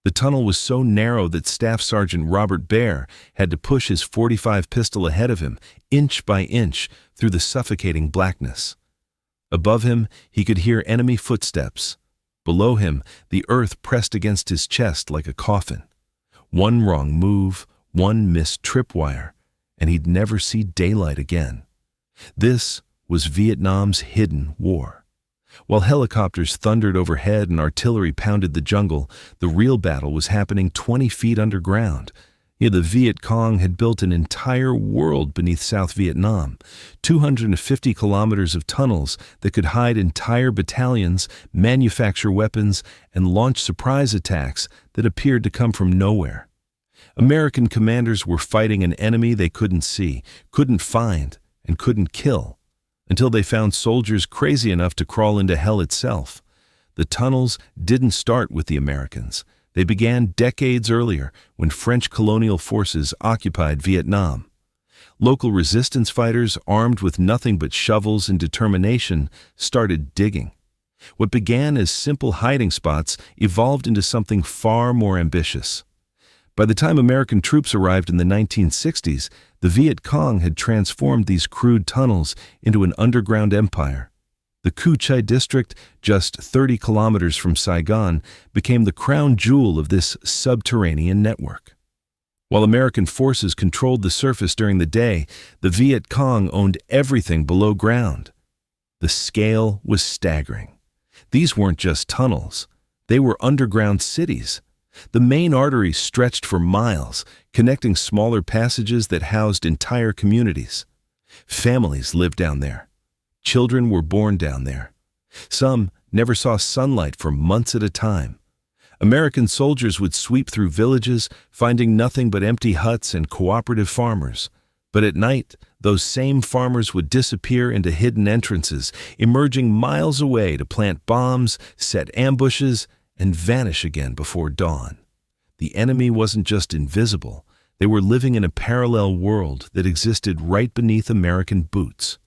The tunnel was so narrow that Staff Sergeant Robert Baer had to push his .45 pistol ahead of him, inch by inch, through the suffocating blackness. Above him, he could hear enemy footsteps. Below him, the earth pressed against his chest like a coffin. One wrong move, one missed tripwire, and he'd never see daylight again. This was Vietnam's hidden war. While helicopters thundered overhead and artillery pounded the jungle, the real battle was happening 20 feet underground. The Viet Cong had built an entire world beneath South Vietnam, 250 kilometers of tunnels that could hide entire battalions, manufacture weapons, and launch surprise attacks that appeared to come from nowhere. American commanders were fighting an enemy they couldn't see, couldn't find, and couldn't kill, until they found soldiers crazy enough to crawl into hell itself. The tunnels didn't start with the Americans. They began decades earlier when French colonial forces occupied Vietnam. Local resistance fighters, armed with nothing but shovels and determination, started digging. What began as simple hiding spots evolved into something far more ambitious. By the time American troops arrived in the 1960s, the Viet Cong had transformed these crude tunnels into an underground empire. The Cu Chi district, just 30 kilometers from Saigon, became the crown jewel of this subterranean network. While American forces controlled the surface during the day, the Viet Cong owned everything below ground. The scale was staggering. These weren't just tunnels. They were underground cities. The main arteries stretched for miles, connecting smaller passages that housed entire communities. Families lived down there. Children were born down there. Some never saw sunlight for months at a time. American soldiers would sweep through villages, finding nothing but empty huts and cooperative farmers. But at night, those same farmers would disappear into hidden entrances, emerging miles away to plant bombs, set ambushes, and vanish again before dawn. The enemy wasn't just invisible. They were living in a parallel world that existed right beneath American boots.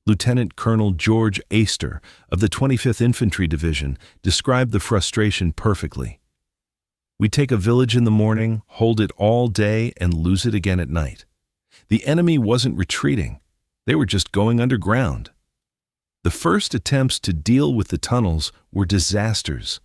Lieutenant Colonel George Aister of the 25th Infantry Division described the frustration perfectly. "We take a village in the morning, hold it all day, and lose it again at night. The enemy wasn't retreating. They were just going underground." The first attempts to deal with the tunnels were disasters.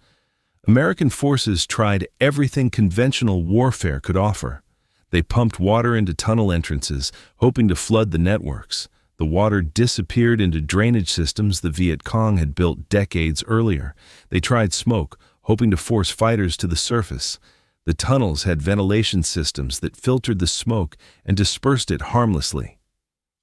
American forces tried everything conventional warfare could offer. They pumped water into tunnel entrances, hoping to flood the networks. The water disappeared into drainage systems the Viet Cong had built decades earlier. They tried smoke, hoping to force fighters to the surface. The tunnels had ventilation systems that filtered the smoke and dispersed it harmlessly.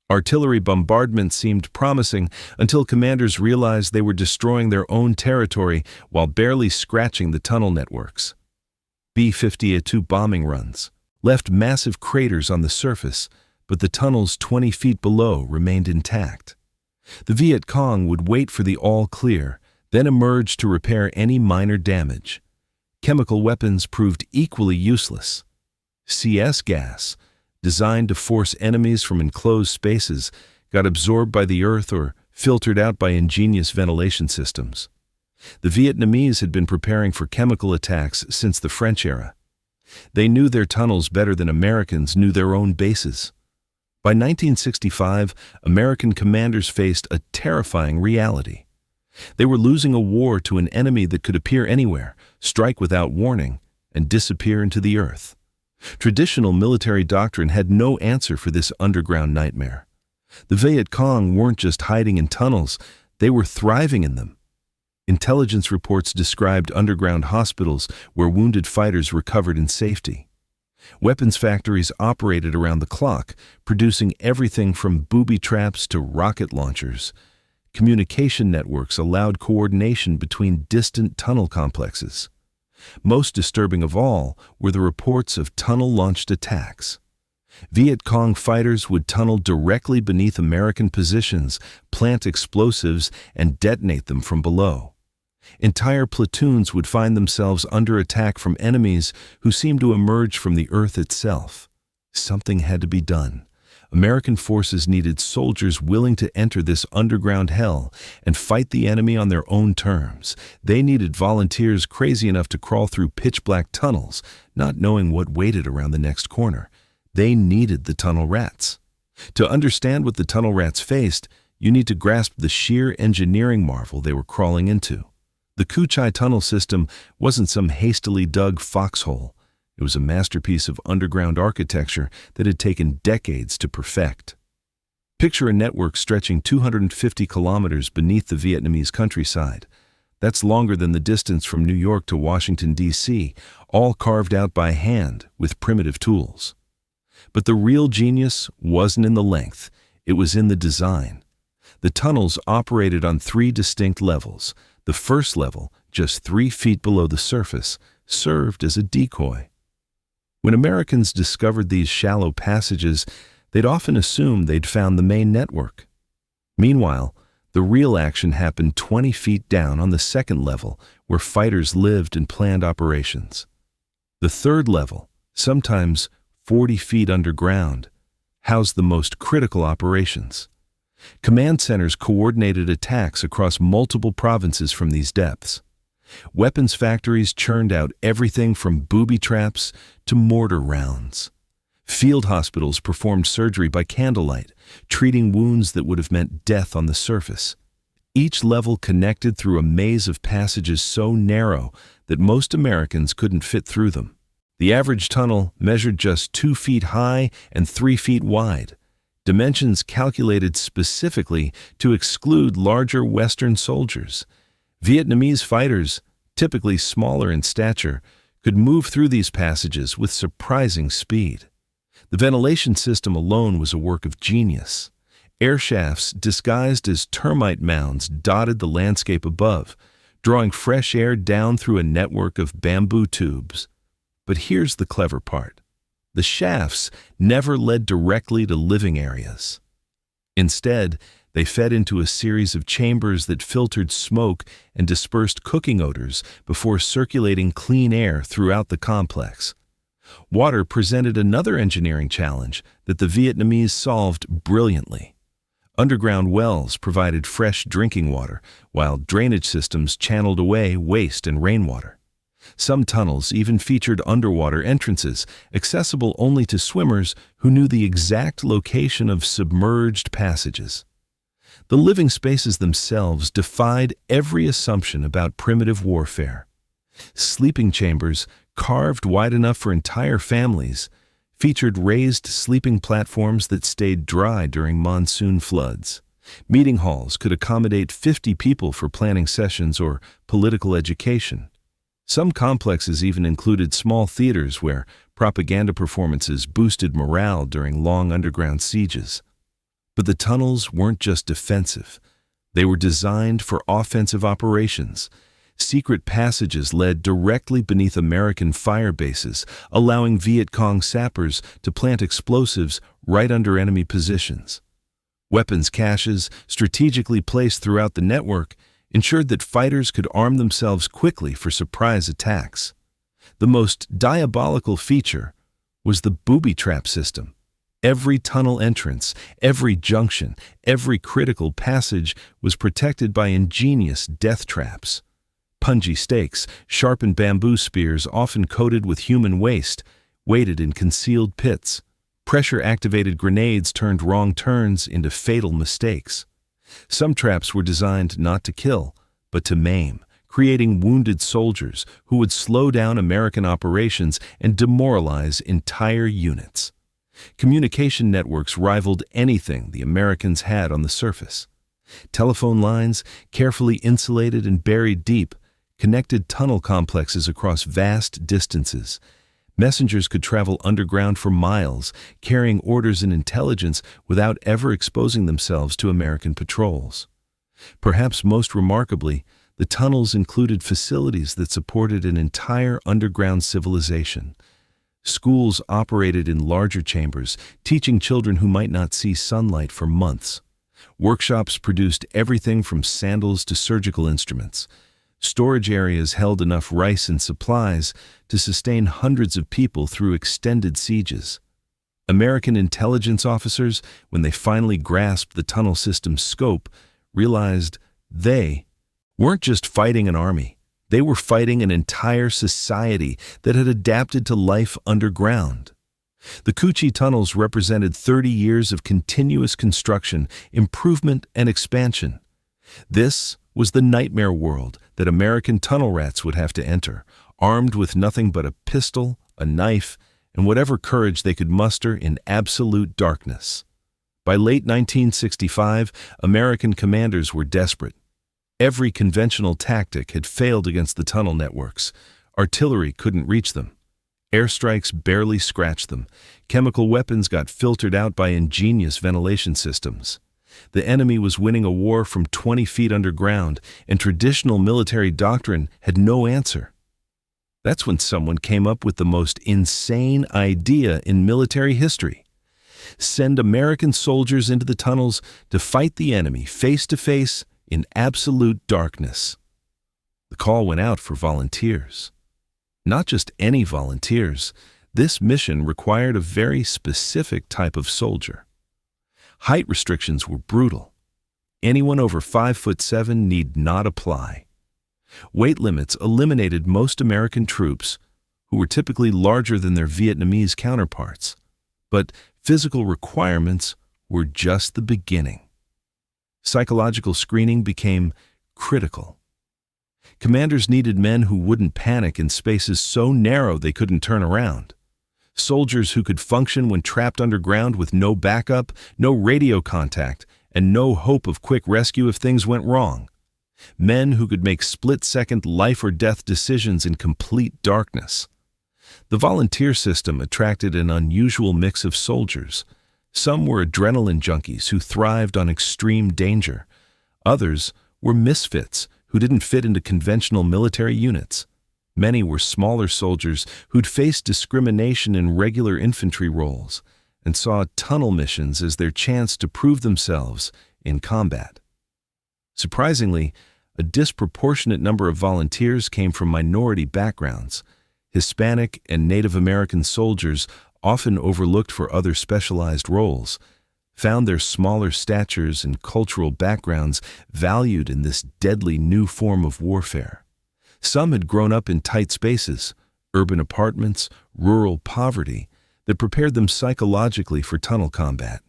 Artillery bombardment seemed promising until commanders realized they were destroying their own territory while barely scratching the tunnel networks. B-52 bombing runs left massive craters on the surface, but the tunnels 20 feet below remained intact. The Viet Cong would wait for the all-clear, then emerge to repair any minor damage. Chemical weapons proved equally useless. CS gas, designed to force enemies from enclosed spaces, got absorbed by the earth or filtered out by ingenious ventilation systems. The Vietnamese had been preparing for chemical attacks since the French era. They knew their tunnels better than Americans knew their own bases. By 1965, American commanders faced a terrifying reality. They were losing a war to an enemy that could appear anywhere, strike without warning, and disappear into the earth. Traditional military doctrine had no answer for this underground nightmare. The Viet Cong weren't just hiding in tunnels, they were thriving in them. Intelligence reports described underground hospitals where wounded fighters recovered in safety. Weapons factories operated around the clock, producing everything from booby traps to rocket launchers. Communication networks allowed coordination between distant tunnel complexes. Most disturbing of all were the reports of tunnel-launched attacks. Viet Cong fighters would tunnel directly beneath American positions, plant explosives, and detonate them from below. Entire platoons would find themselves under attack from enemies who seemed to emerge from the earth itself. Something had to be done. American forces needed soldiers willing to enter this underground hell and fight the enemy on their own terms. They needed volunteers crazy enough to crawl through pitch-black tunnels, not knowing what waited around the next corner. They needed the tunnel rats. To understand what the tunnel rats faced, you need to grasp the sheer engineering marvel they were crawling into. The Cu Chi tunnel system wasn't some hastily dug foxhole. It was a masterpiece of underground architecture that had taken decades to perfect. Picture a network stretching 250 kilometers beneath the Vietnamese countryside. That's longer than the distance from New York to Washington, D.C., all carved out by hand with primitive tools. But the real genius wasn't in the length, it was in the design. The tunnels operated on 3 distinct levels. The first level, just 3 feet below the surface, served as a decoy. When Americans discovered these shallow passages, they'd often assumed they'd found the main network. Meanwhile, the real action happened 20 feet down on the second level, where fighters lived and planned operations. The third level, sometimes 40 feet underground, housed the most critical operations. Command centers coordinated attacks across multiple provinces from these depths. Weapons factories churned out everything from booby traps to mortar rounds. Field hospitals performed surgery by candlelight, treating wounds that would have meant death on the surface. Each level connected through a maze of passages so narrow that most Americans couldn't fit through them. The average tunnel measured just 2 feet high and 3 feet wide, dimensions calculated specifically to exclude larger Western soldiers. Vietnamese fighters, typically smaller in stature, could move through these passages with surprising speed. The ventilation system alone was a work of genius. Air shafts disguised as termite mounds dotted the landscape above, drawing fresh air down through a network of bamboo tubes. But here's the clever part. The shafts never led directly to living areas. Instead, they fed into a series of chambers that filtered smoke and dispersed cooking odors before circulating clean air throughout the complex. Water presented another engineering challenge that the Vietnamese solved brilliantly. Underground wells provided fresh drinking water, while drainage systems channeled away waste and rainwater. Some tunnels even featured underwater entrances, accessible only to swimmers who knew the exact location of submerged passages. The living spaces themselves defied every assumption about primitive warfare. Sleeping chambers, carved wide enough for entire families, featured raised sleeping platforms that stayed dry during monsoon floods. Meeting halls could accommodate 50 people for planning sessions or political education. Some complexes even included small theaters where propaganda performances boosted morale during long underground sieges. But the tunnels weren't just defensive. They were designed for offensive operations. Secret passages led directly beneath American fire bases, allowing Viet Cong sappers to plant explosives right under enemy positions. Weapons caches, strategically placed throughout the network, ensured that fighters could arm themselves quickly for surprise attacks. The most diabolical feature was the booby trap system. Every tunnel entrance, every junction, every critical passage was protected by ingenious death traps. Punji stakes, sharpened bamboo spears often coated with human waste, waited in concealed pits. Pressure-activated grenades turned wrong turns into fatal mistakes. Some traps were designed not to kill, but to maim, creating wounded soldiers who would slow down American operations and demoralize entire units. Communication networks rivaled anything the Americans had on the surface. Telephone lines, carefully insulated and buried deep, connected tunnel complexes across vast distances. Messengers could travel underground for miles, carrying orders and intelligence without ever exposing themselves to American patrols. Perhaps most remarkably, the tunnels included facilities that supported an entire underground civilization. Schools operated in larger chambers, teaching children who might not see sunlight for months. Workshops produced everything from sandals to surgical instruments. Storage areas held enough rice and supplies to sustain hundreds of people through extended sieges. American intelligence officers, when they finally grasped the tunnel system's scope, realized they weren't just fighting an army. They were fighting an entire society that had adapted to life underground. The Cu Chi tunnels represented 30 years of continuous construction, improvement, and expansion. This was the nightmare world that American tunnel rats would have to enter, armed with nothing but a pistol, a knife, and whatever courage they could muster in absolute darkness. By late 1965, American commanders were desperate. Every conventional tactic had failed against the tunnel networks. Artillery couldn't reach them. Airstrikes barely scratched them. Chemical weapons got filtered out by ingenious ventilation systems. The enemy was winning a war from 20 feet underground, and traditional military doctrine had no answer. That's when someone came up with the most insane idea in military history. Send American soldiers into the tunnels to fight the enemy face to face in absolute darkness. The call went out for volunteers. Not just any volunteers. This mission required a very specific type of soldier. Height restrictions were brutal. Anyone over 5'7" need not apply. Weight limits eliminated most American troops, who were typically larger than their Vietnamese counterparts. But physical requirements were just the beginning. Psychological screening became critical. Commanders needed men who wouldn't panic in spaces so narrow they couldn't turn around. Soldiers who could function when trapped underground with no backup, no radio contact, and no hope of quick rescue if things went wrong. Men who could make split-second life-or-death decisions in complete darkness. The volunteer system attracted an unusual mix of soldiers. Some were adrenaline junkies who thrived on extreme danger. Others were misfits who didn't fit into conventional military units. Many were smaller soldiers who'd faced discrimination in regular infantry roles and saw tunnel missions as their chance to prove themselves in combat. Surprisingly, a disproportionate number of volunteers came from minority backgrounds. Hispanic and Native American soldiers, often overlooked for other specialized roles, found their smaller statures and cultural backgrounds valued in this deadly new form of warfare. Some had grown up in tight spaces, urban apartments, rural poverty, that prepared them psychologically for tunnel combat.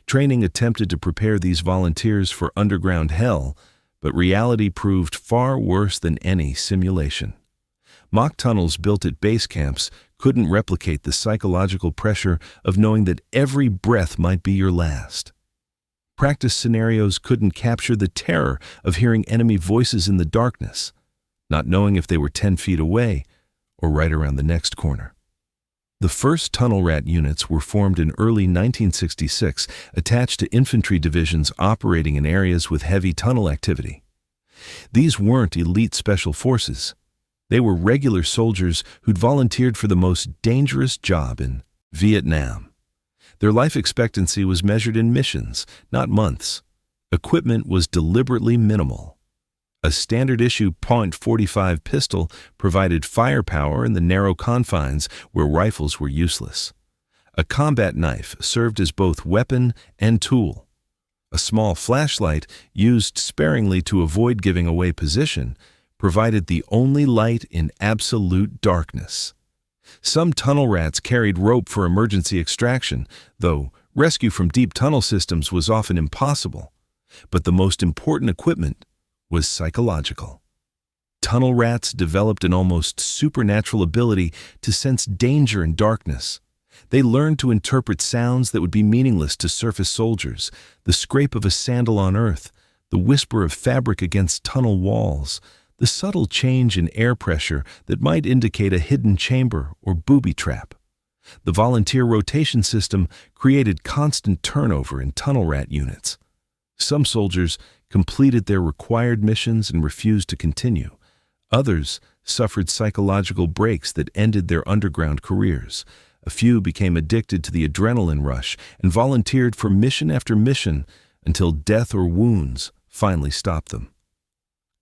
Training attempted to prepare these volunteers for underground hell, but reality proved far worse than any simulation. Mock tunnels built at base camps couldn't replicate the psychological pressure of knowing that every breath might be your last. Practice scenarios couldn't capture the terror of hearing enemy voices in the darkness, not knowing if they were 10 feet away or right around the next corner. The first tunnel rat units were formed in early 1966, attached to infantry divisions operating in areas with heavy tunnel activity. These weren't elite special forces. They were regular soldiers who'd volunteered for the most dangerous job in Vietnam. Their life expectancy was measured in missions, not months. Equipment was deliberately minimal. A standard-issue .45 pistol provided firepower in the narrow confines where rifles were useless. A combat knife served as both weapon and tool. A small flashlight, used sparingly to avoid giving away position, provided the only light in absolute darkness. Some tunnel rats carried rope for emergency extraction, though rescue from deep tunnel systems was often impossible. But the most important equipment was psychological. Tunnel rats developed an almost supernatural ability to sense danger in darkness. They learned to interpret sounds that would be meaningless to surface soldiers, the scrape of a sandal on earth, the whisper of fabric against tunnel walls, the subtle change in air pressure that might indicate a hidden chamber or booby trap. The volunteer rotation system created constant turnover in tunnel rat units. Some soldiers completed their required missions and refused to continue. Others suffered psychological breaks that ended their underground careers. A few became addicted to the adrenaline rush and volunteered for mission after mission until death or wounds finally stopped them.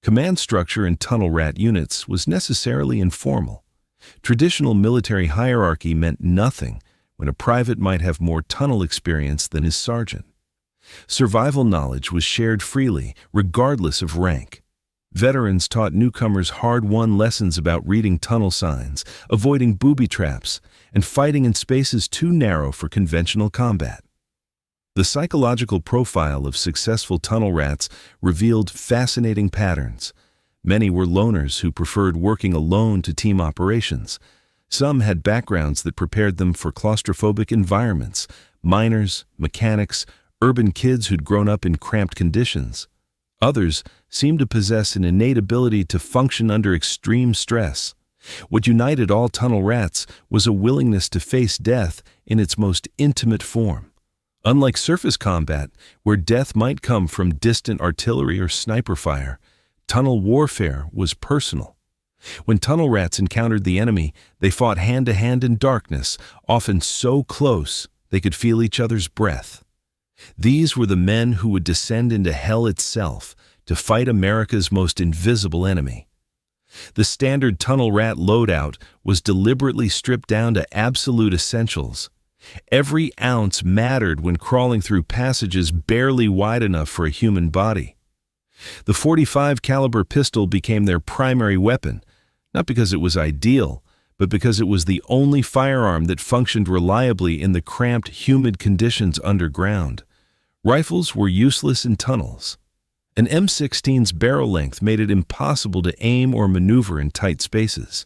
Command structure in tunnel rat units was necessarily informal. Traditional military hierarchy meant nothing when a private might have more tunnel experience than his sergeant. Survival knowledge was shared freely, regardless of rank. Veterans taught newcomers hard-won lessons about reading tunnel signs, avoiding booby traps, and fighting in spaces too narrow for conventional combat. The psychological profile of successful tunnel rats revealed fascinating patterns. Many were loners who preferred working alone to team operations. Some had backgrounds that prepared them for claustrophobic environments: miners, mechanics, urban kids who'd grown up in cramped conditions. Others seemed to possess an innate ability to function under extreme stress. What united all tunnel rats was a willingness to face death in its most intimate form. Unlike surface combat, where death might come from distant artillery or sniper fire, tunnel warfare was personal. When tunnel rats encountered the enemy, they fought hand-to-hand in darkness, often so close they could feel each other's breath. These were the men who would descend into hell itself to fight America's most invisible enemy. The standard tunnel rat loadout was deliberately stripped down to absolute essentials. Every ounce mattered when crawling through passages barely wide enough for a human body. The .45 caliber pistol became their primary weapon, not because it was ideal, but because it was the only firearm that functioned reliably in the cramped, humid conditions underground. Rifles were useless in tunnels. An M16's barrel length made it impossible to aim or maneuver in tight spaces.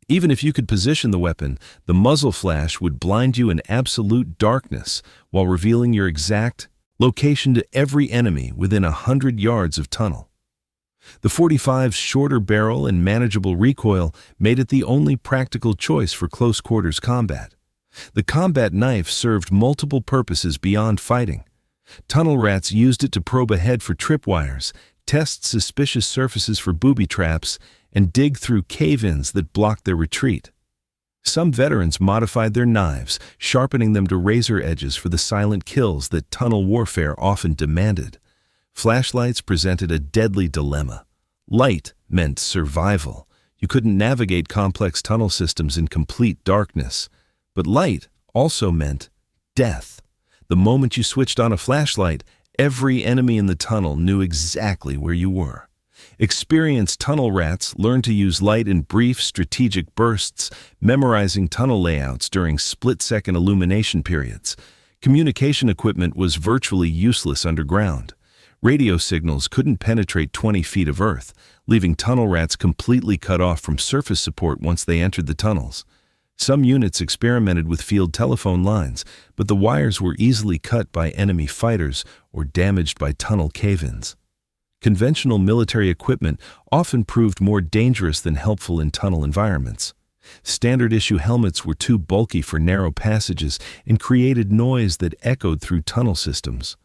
Even if you could position the weapon, the muzzle flash would blind you in absolute darkness while revealing your exact location to every enemy within 100 yards of tunnel. The .45's shorter barrel and manageable recoil made it the only practical choice for close-quarters combat. The combat knife served multiple purposes beyond fighting. Tunnel rats used it to probe ahead for tripwires, test suspicious surfaces for booby traps, and dig through cave-ins that blocked their retreat. Some veterans modified their knives, sharpening them to razor edges for the silent kills that tunnel warfare often demanded. Flashlights presented a deadly dilemma. Light meant survival. You couldn't navigate complex tunnel systems in complete darkness. But light also meant death. The moment you switched on a flashlight, every enemy in the tunnel knew exactly where you were. Experienced tunnel rats learned to use light in brief, strategic bursts, memorizing tunnel layouts during split-second illumination periods. Communication equipment was virtually useless underground. Radio signals couldn't penetrate 20 feet of earth, leaving tunnel rats completely cut off from surface support once they entered the tunnels. Some units experimented with field telephone lines, but the wires were easily cut by enemy fighters or damaged by tunnel cave-ins. Conventional military equipment often proved more dangerous than helpful in tunnel environments. Standard-issue helmets were too bulky for narrow passages and created noise that echoed through tunnel systems.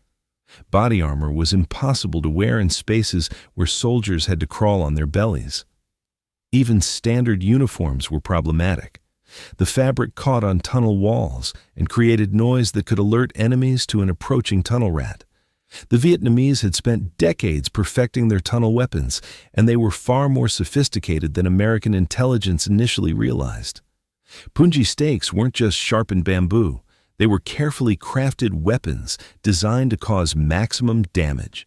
Body armor was impossible to wear in spaces where soldiers had to crawl on their bellies. Even standard uniforms were problematic. The fabric caught on tunnel walls and created noise that could alert enemies to an approaching tunnel rat. The Vietnamese had spent decades perfecting their tunnel weapons, and they were far more sophisticated than American intelligence initially realized. Punji stakes weren't just sharpened bamboo. They were carefully crafted weapons designed to cause maximum damage.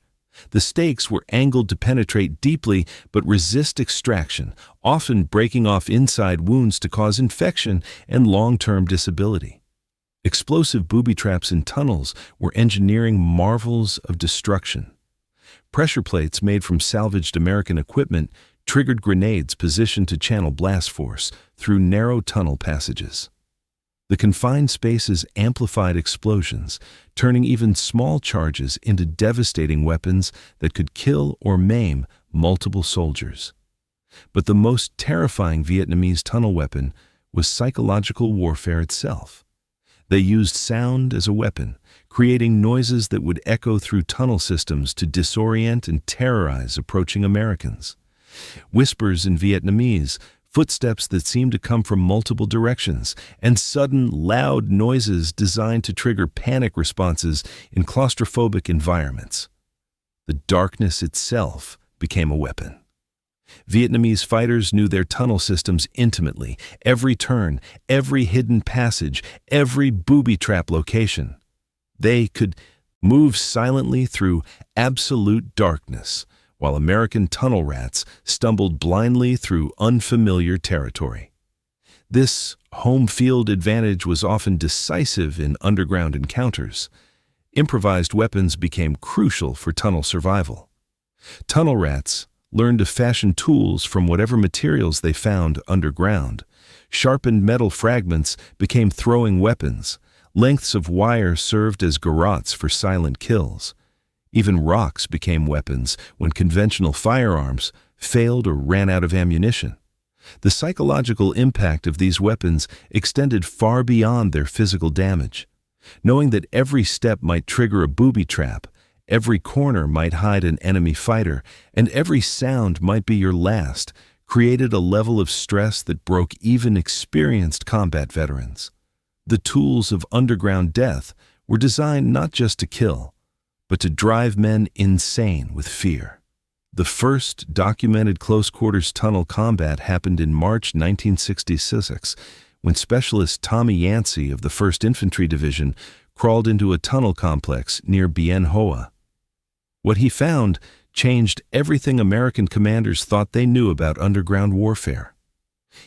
The stakes were angled to penetrate deeply but resist extraction, often breaking off inside wounds to cause infection and long-term disability. Explosive booby traps in tunnels were engineering marvels of destruction. Pressure plates made from salvaged American equipment triggered grenades positioned to channel blast force through narrow tunnel passages. The confined spaces amplified explosions, turning even small charges into devastating weapons that could kill or maim multiple soldiers. But the most terrifying Vietnamese tunnel weapon was psychological warfare itself. They used sound as a weapon, creating noises that would echo through tunnel systems to disorient and terrorize approaching Americans. Whispers in Vietnamese, footsteps that seemed to come from multiple directions, and sudden, loud noises designed to trigger panic responses in claustrophobic environments. The darkness itself became a weapon. Vietnamese fighters knew their tunnel systems intimately, every turn, every hidden passage, every booby trap location. They could move silently through absolute darkness, while American tunnel rats stumbled blindly through unfamiliar territory. This home field advantage was often decisive in underground encounters. Improvised weapons became crucial for tunnel survival. Tunnel rats learned to fashion tools from whatever materials they found underground. Sharpened metal fragments became throwing weapons. Lengths of wire served as garrotes for silent kills. Even rocks became weapons when conventional firearms failed or ran out of ammunition. The psychological impact of these weapons extended far beyond their physical damage. Knowing that every step might trigger a booby trap, every corner might hide an enemy fighter, and every sound might be your last, created a level of stress that broke even experienced combat veterans. The tools of underground death were designed not just to kill, but to drive men insane with fear. The first documented close-quarters tunnel combat happened in March 1966, when Specialist Tommy Yancey of the 1st Infantry Division crawled into a tunnel complex near Bien Hoa. What he found changed everything American commanders thought they knew about underground warfare.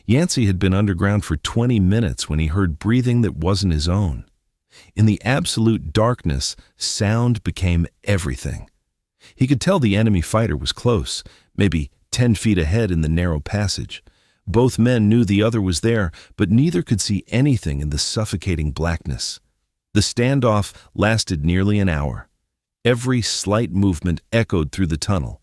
Yancey had been underground for 20 minutes when he heard breathing that wasn't his own. In the absolute darkness, sound became everything. He could tell the enemy fighter was close, maybe 10 feet ahead in the narrow passage. Both men knew the other was there, but neither could see anything in the suffocating blackness. The standoff lasted nearly an hour. Every slight movement echoed through the tunnel.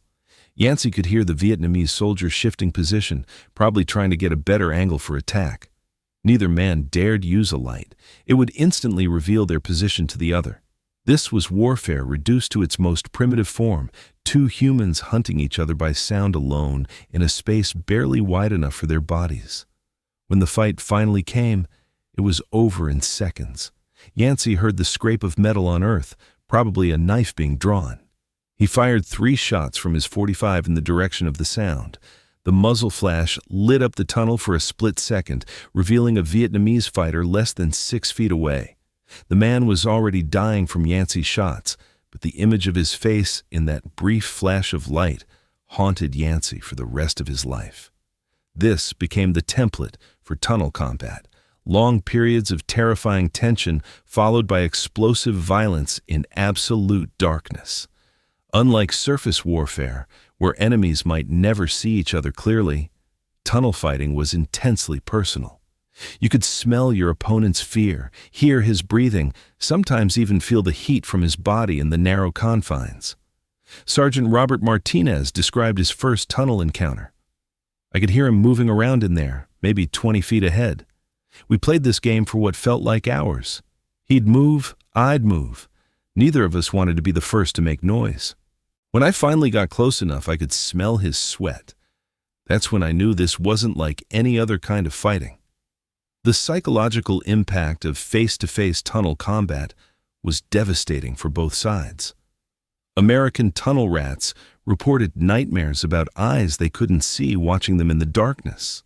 Yancey could hear the Vietnamese soldiers shifting position, probably trying to get a better angle for attack. Neither man dared use a light. It would instantly reveal their position to the other. This was warfare reduced to its most primitive form, two humans hunting each other by sound alone in a space barely wide enough for their bodies. When the fight finally came, it was over in seconds. Yancey heard the scrape of metal on earth, probably a knife being drawn. He fired 3 shots from his .45 in the direction of the sound. The muzzle flash lit up the tunnel for a split second, revealing a Vietnamese fighter less than 6 feet away. The man was already dying from Yancey's shots, but the image of his face in that brief flash of light haunted Yancey for the rest of his life. This became the template for tunnel combat. Long periods of terrifying tension followed by explosive violence in absolute darkness. Unlike surface warfare, where enemies might never see each other clearly, tunnel fighting was intensely personal. You could smell your opponent's fear, hear his breathing, sometimes even feel the heat from his body in the narrow confines. Sergeant Robert Martinez described his first tunnel encounter. I could hear him moving around in there, maybe 20 feet ahead. We played this game for what felt like hours. He'd move, I'd move. Neither of us wanted to be the first to make noise. When I finally got close enough, I could smell his sweat. That's when I knew this wasn't like any other kind of fighting. The psychological impact of face-to-face tunnel combat was devastating for both sides. American tunnel rats reported nightmares about eyes they couldn't see watching them in the darkness.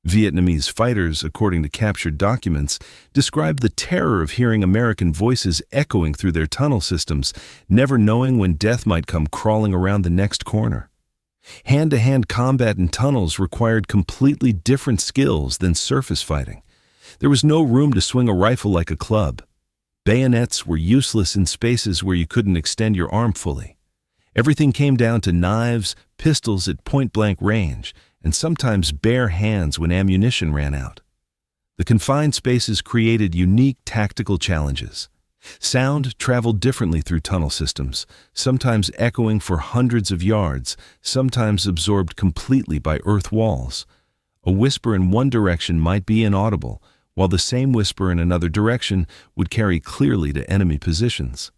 Vietnamese fighters, according to captured documents, described the terror of hearing American voices echoing through their tunnel systems, never knowing when death might come crawling around the next corner. Hand-to-hand combat in tunnels required completely different skills than surface fighting. There was no room to swing a rifle like a club. Bayonets were useless in spaces where you couldn't extend your arm fully. Everything came down to knives, pistols at point-blank range, and sometimes bare hands when ammunition ran out. The confined spaces created unique tactical challenges. Sound traveled differently through tunnel systems, sometimes echoing for hundreds of yards, sometimes absorbed completely by earth walls. A whisper in one direction might be inaudible, while the same whisper in another direction would carry clearly to enemy positions.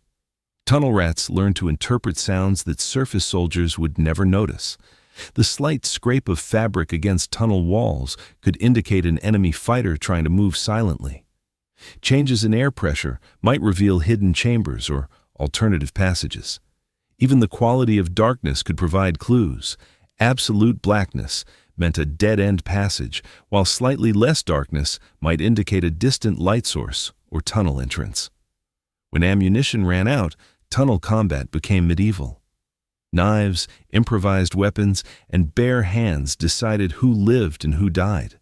Tunnel rats learned to interpret sounds that surface soldiers would never notice. The slight scrape of fabric against tunnel walls could indicate an enemy fighter trying to move silently. Changes in air pressure might reveal hidden chambers or alternative passages. Even the quality of darkness could provide clues. Absolute blackness meant a dead-end passage, while slightly less darkness might indicate a distant light source or tunnel entrance. When ammunition ran out, tunnel combat became medieval. Knives, improvised weapons, and bare hands decided who lived and who died.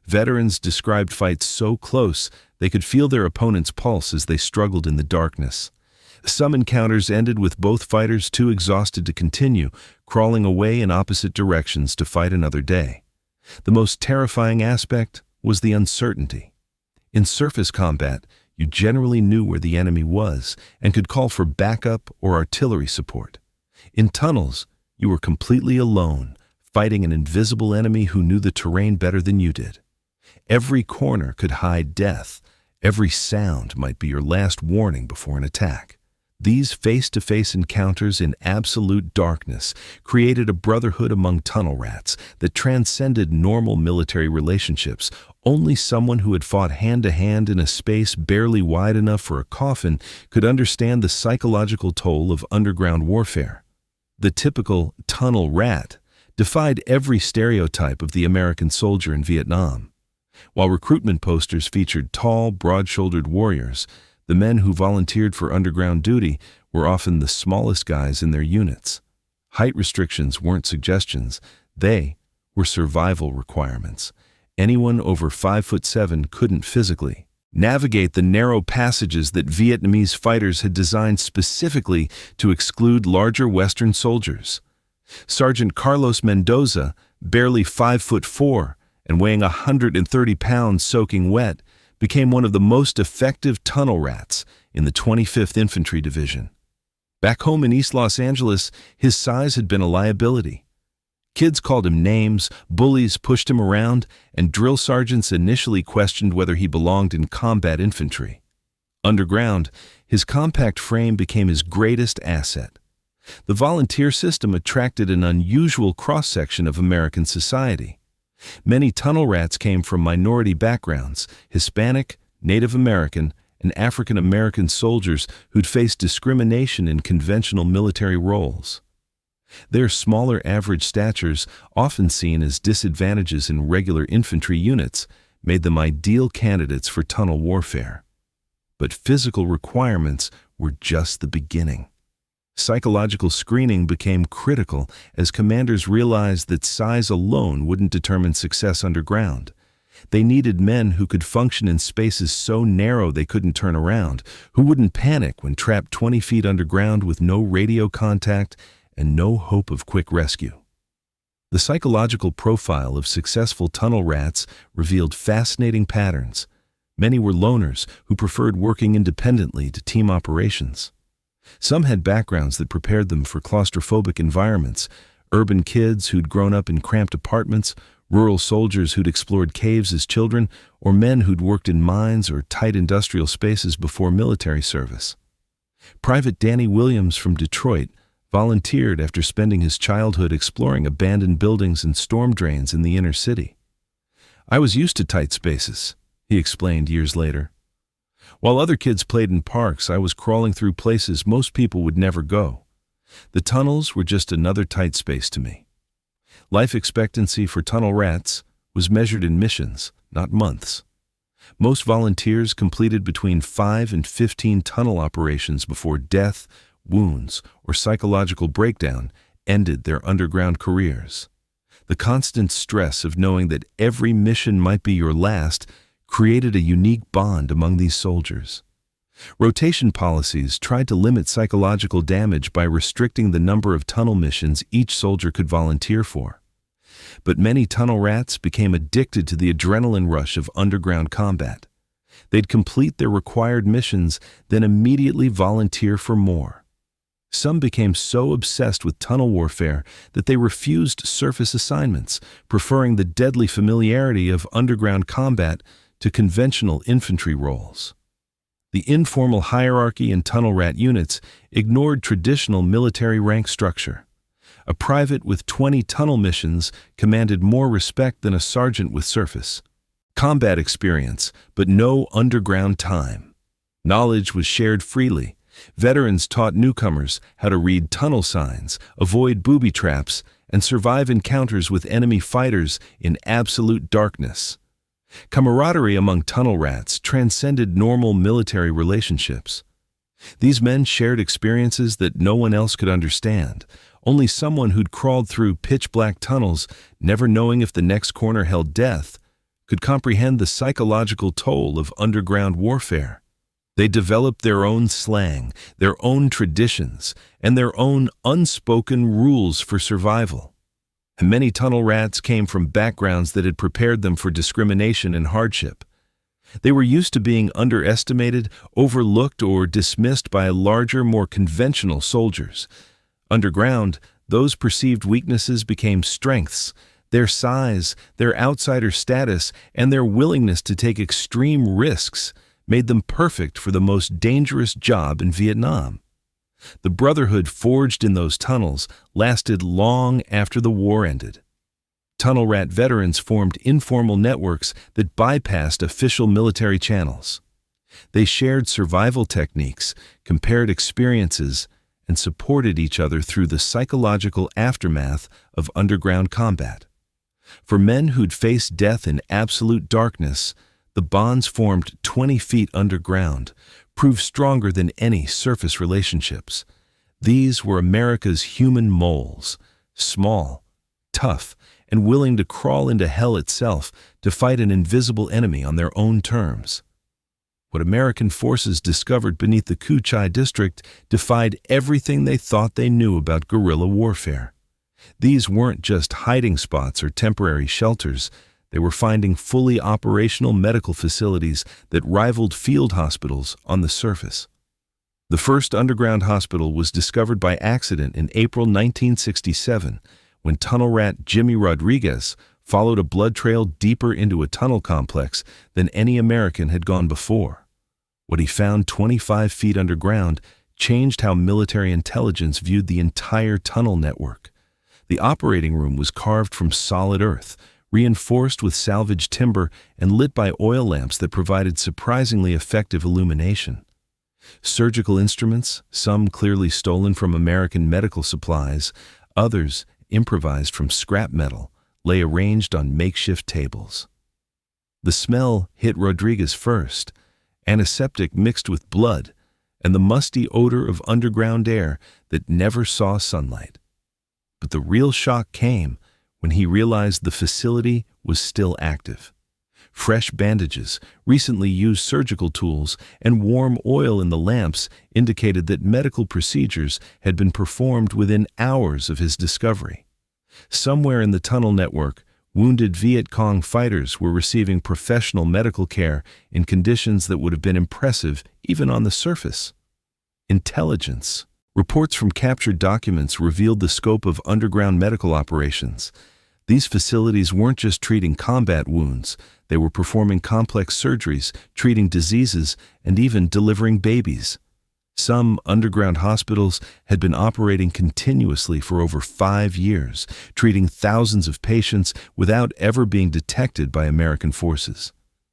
Veterans described fights so close they could feel their opponent's pulse as they struggled in the darkness. Some encounters ended with both fighters too exhausted to continue, crawling away in opposite directions to fight another day. The most terrifying aspect was the uncertainty. In surface combat, you generally knew where the enemy was and could call for backup or artillery support. In tunnels, you were completely alone, fighting an invisible enemy who knew the terrain better than you did. Every corner could hide death. Every sound might be your last warning before an attack. These face-to-face encounters in absolute darkness created a brotherhood among tunnel rats that transcended normal military relationships. Only someone who had fought hand-to-hand in a space barely wide enough for a coffin could understand the psychological toll of underground warfare. The typical tunnel rat defied every stereotype of the American soldier in Vietnam. While recruitment posters featured tall, broad-shouldered warriors, the men who volunteered for underground duty were often the smallest guys in their units. Height restrictions weren't suggestions, they were survival requirements. Anyone over 5'7" couldn't physically navigate the narrow passages that Vietnamese fighters had designed specifically to exclude larger Western soldiers. Sergeant Carlos Mendoza, barely 5'4" and weighing 130 pounds soaking wet, became one of the most effective tunnel rats in the 25th Infantry Division. Back home in East Los Angeles, his size had been a liability. Kids called him names, bullies pushed him around, and drill sergeants initially questioned whether he belonged in combat infantry. Underground, his compact frame became his greatest asset. The volunteer system attracted an unusual cross-section of American society. Many tunnel rats came from minority backgrounds: Hispanic, Native American, and African American soldiers who'd faced discrimination in conventional military roles. Their smaller average statures, often seen as disadvantages in regular infantry units, made them ideal candidates for tunnel warfare. But physical requirements were just the beginning. Psychological screening became critical as commanders realized that size alone wouldn't determine success underground. They needed men who could function in spaces so narrow they couldn't turn around, who wouldn't panic when trapped 20 feet underground with no radio contact and no hope of quick rescue. The psychological profile of successful tunnel rats revealed fascinating patterns. Many were loners who preferred working independently to team operations. Some had backgrounds that prepared them for claustrophobic environments: urban kids who'd grown up in cramped apartments, rural soldiers who'd explored caves as children, or men who'd worked in mines or tight industrial spaces before military service. Private Danny Williams from Detroit volunteered after spending his childhood exploring abandoned buildings and storm drains in the inner city. "I was used to tight spaces," he explained years later. "While other kids played in parks, I was crawling through places most people would never go. The tunnels were just another tight space to me." Life expectancy for tunnel rats was measured in missions, not months. Most volunteers completed between 5 and 15 tunnel operations before death, wounds, or psychological breakdown ended their underground careers. The constant stress of knowing that every mission might be your last created a unique bond among these soldiers. Rotation policies tried to limit psychological damage by restricting the number of tunnel missions each soldier could volunteer for. But many tunnel rats became addicted to the adrenaline rush of underground combat. They'd complete their required missions, then immediately volunteer for more. Some became so obsessed with tunnel warfare that they refused surface assignments, preferring the deadly familiarity of underground combat to conventional infantry roles. The informal hierarchy in tunnel rat units ignored traditional military rank structure. A private with 20 tunnel missions commanded more respect than a sergeant with surface combat experience, but no underground time. Knowledge was shared freely. Veterans taught newcomers how to read tunnel signs, avoid booby traps, and survive encounters with enemy fighters in absolute darkness. Camaraderie among tunnel rats transcended normal military relationships. These men shared experiences that no one else could understand. Only someone who'd crawled through pitch-black tunnels, never knowing if the next corner held death, could comprehend the psychological toll of underground warfare. They developed their own slang, their own traditions, and their own unspoken rules for survival. And many tunnel rats came from backgrounds that had prepared them for discrimination and hardship. They were used to being underestimated, overlooked, or dismissed by larger, more conventional soldiers. Underground, those perceived weaknesses became strengths. Their size, their outsider status, and their willingness to take extreme risks made them perfect for the most dangerous job in Vietnam. The brotherhood forged in those tunnels lasted long after the war ended. Tunnel rat veterans formed informal networks that bypassed official military channels. They shared survival techniques, compared experiences, and supported each other through the psychological aftermath of underground combat. For men who'd faced death in absolute darkness, the bonds formed 20 feet underground proved stronger than any surface relationships. These were America's human moles, small, tough, and willing to crawl into hell itself to fight an invisible enemy on their own terms. What American forces discovered beneath the Cu Chi district defied everything they thought they knew about guerrilla warfare. These weren't just hiding spots or temporary shelters. They were finding fully operational medical facilities that rivaled field hospitals on the surface. The first underground hospital was discovered by accident in April 1967, when tunnel rat Jimmy Rodriguez followed a blood trail deeper into a tunnel complex than any American had gone before. What he found 25 feet underground changed how military intelligence viewed the entire tunnel network. The operating room was carved from solid earth, reinforced with salvaged timber and lit by oil lamps that provided surprisingly effective illumination. Surgical instruments, some clearly stolen from American medical supplies, others improvised from scrap metal, lay arranged on makeshift tables. The smell hit Rodriguez first, antiseptic mixed with blood, and the musty odor of underground air that never saw sunlight. But the real shock came when he realized the facility was still active. Fresh bandages, recently used surgical tools, and warm oil in the lamps indicated that medical procedures had been performed within hours of his discovery. Somewhere in the tunnel network, wounded Viet Cong fighters were receiving professional medical care in conditions that would have been impressive even on the surface. Intelligence. Reports from captured documents revealed the scope of underground medical operations. These facilities weren't just treating combat wounds, they were performing complex surgeries, treating diseases, and even delivering babies. Some underground hospitals had been operating continuously for over 5 years, treating thousands of patients without ever being detected by American forces.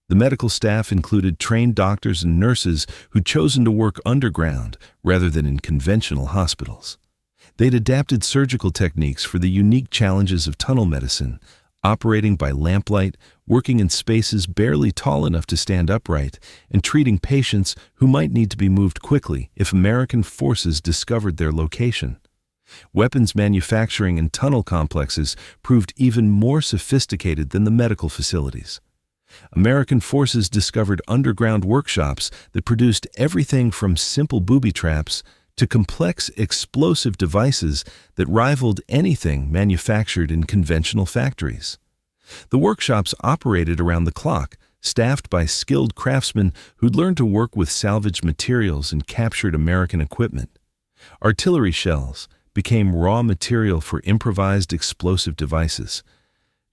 The medical staff included trained doctors and nurses who'd chosen to work underground rather than in conventional hospitals. They'd adapted surgical techniques for the unique challenges of tunnel medicine, operating by lamplight, working in spaces barely tall enough to stand upright, and treating patients who might need to be moved quickly if American forces discovered their location. Weapons manufacturing in tunnel complexes proved even more sophisticated than the medical facilities. American forces discovered underground workshops that produced everything from simple booby traps to complex explosive devices that rivaled anything manufactured in conventional factories. The workshops operated around the clock, staffed by skilled craftsmen who'd learned to work with salvaged materials and captured American equipment. Artillery shells became raw material for improvised explosive devices.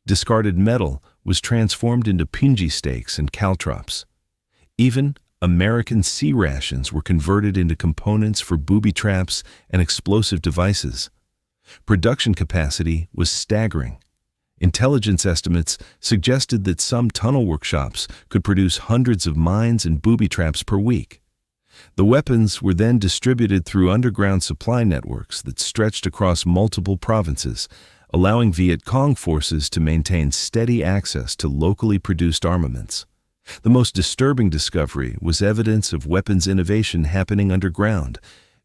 Discarded metal was transformed into punji stakes and caltrops. Even American sea rations were converted into components for booby traps and explosive devices. Production capacity was staggering. Intelligence estimates suggested that some tunnel workshops could produce hundreds of mines and booby traps per week. The weapons were then distributed through underground supply networks that stretched across multiple provinces, allowing Viet Cong forces to maintain steady access to locally produced armaments. The most disturbing discovery was evidence of weapons innovation happening underground.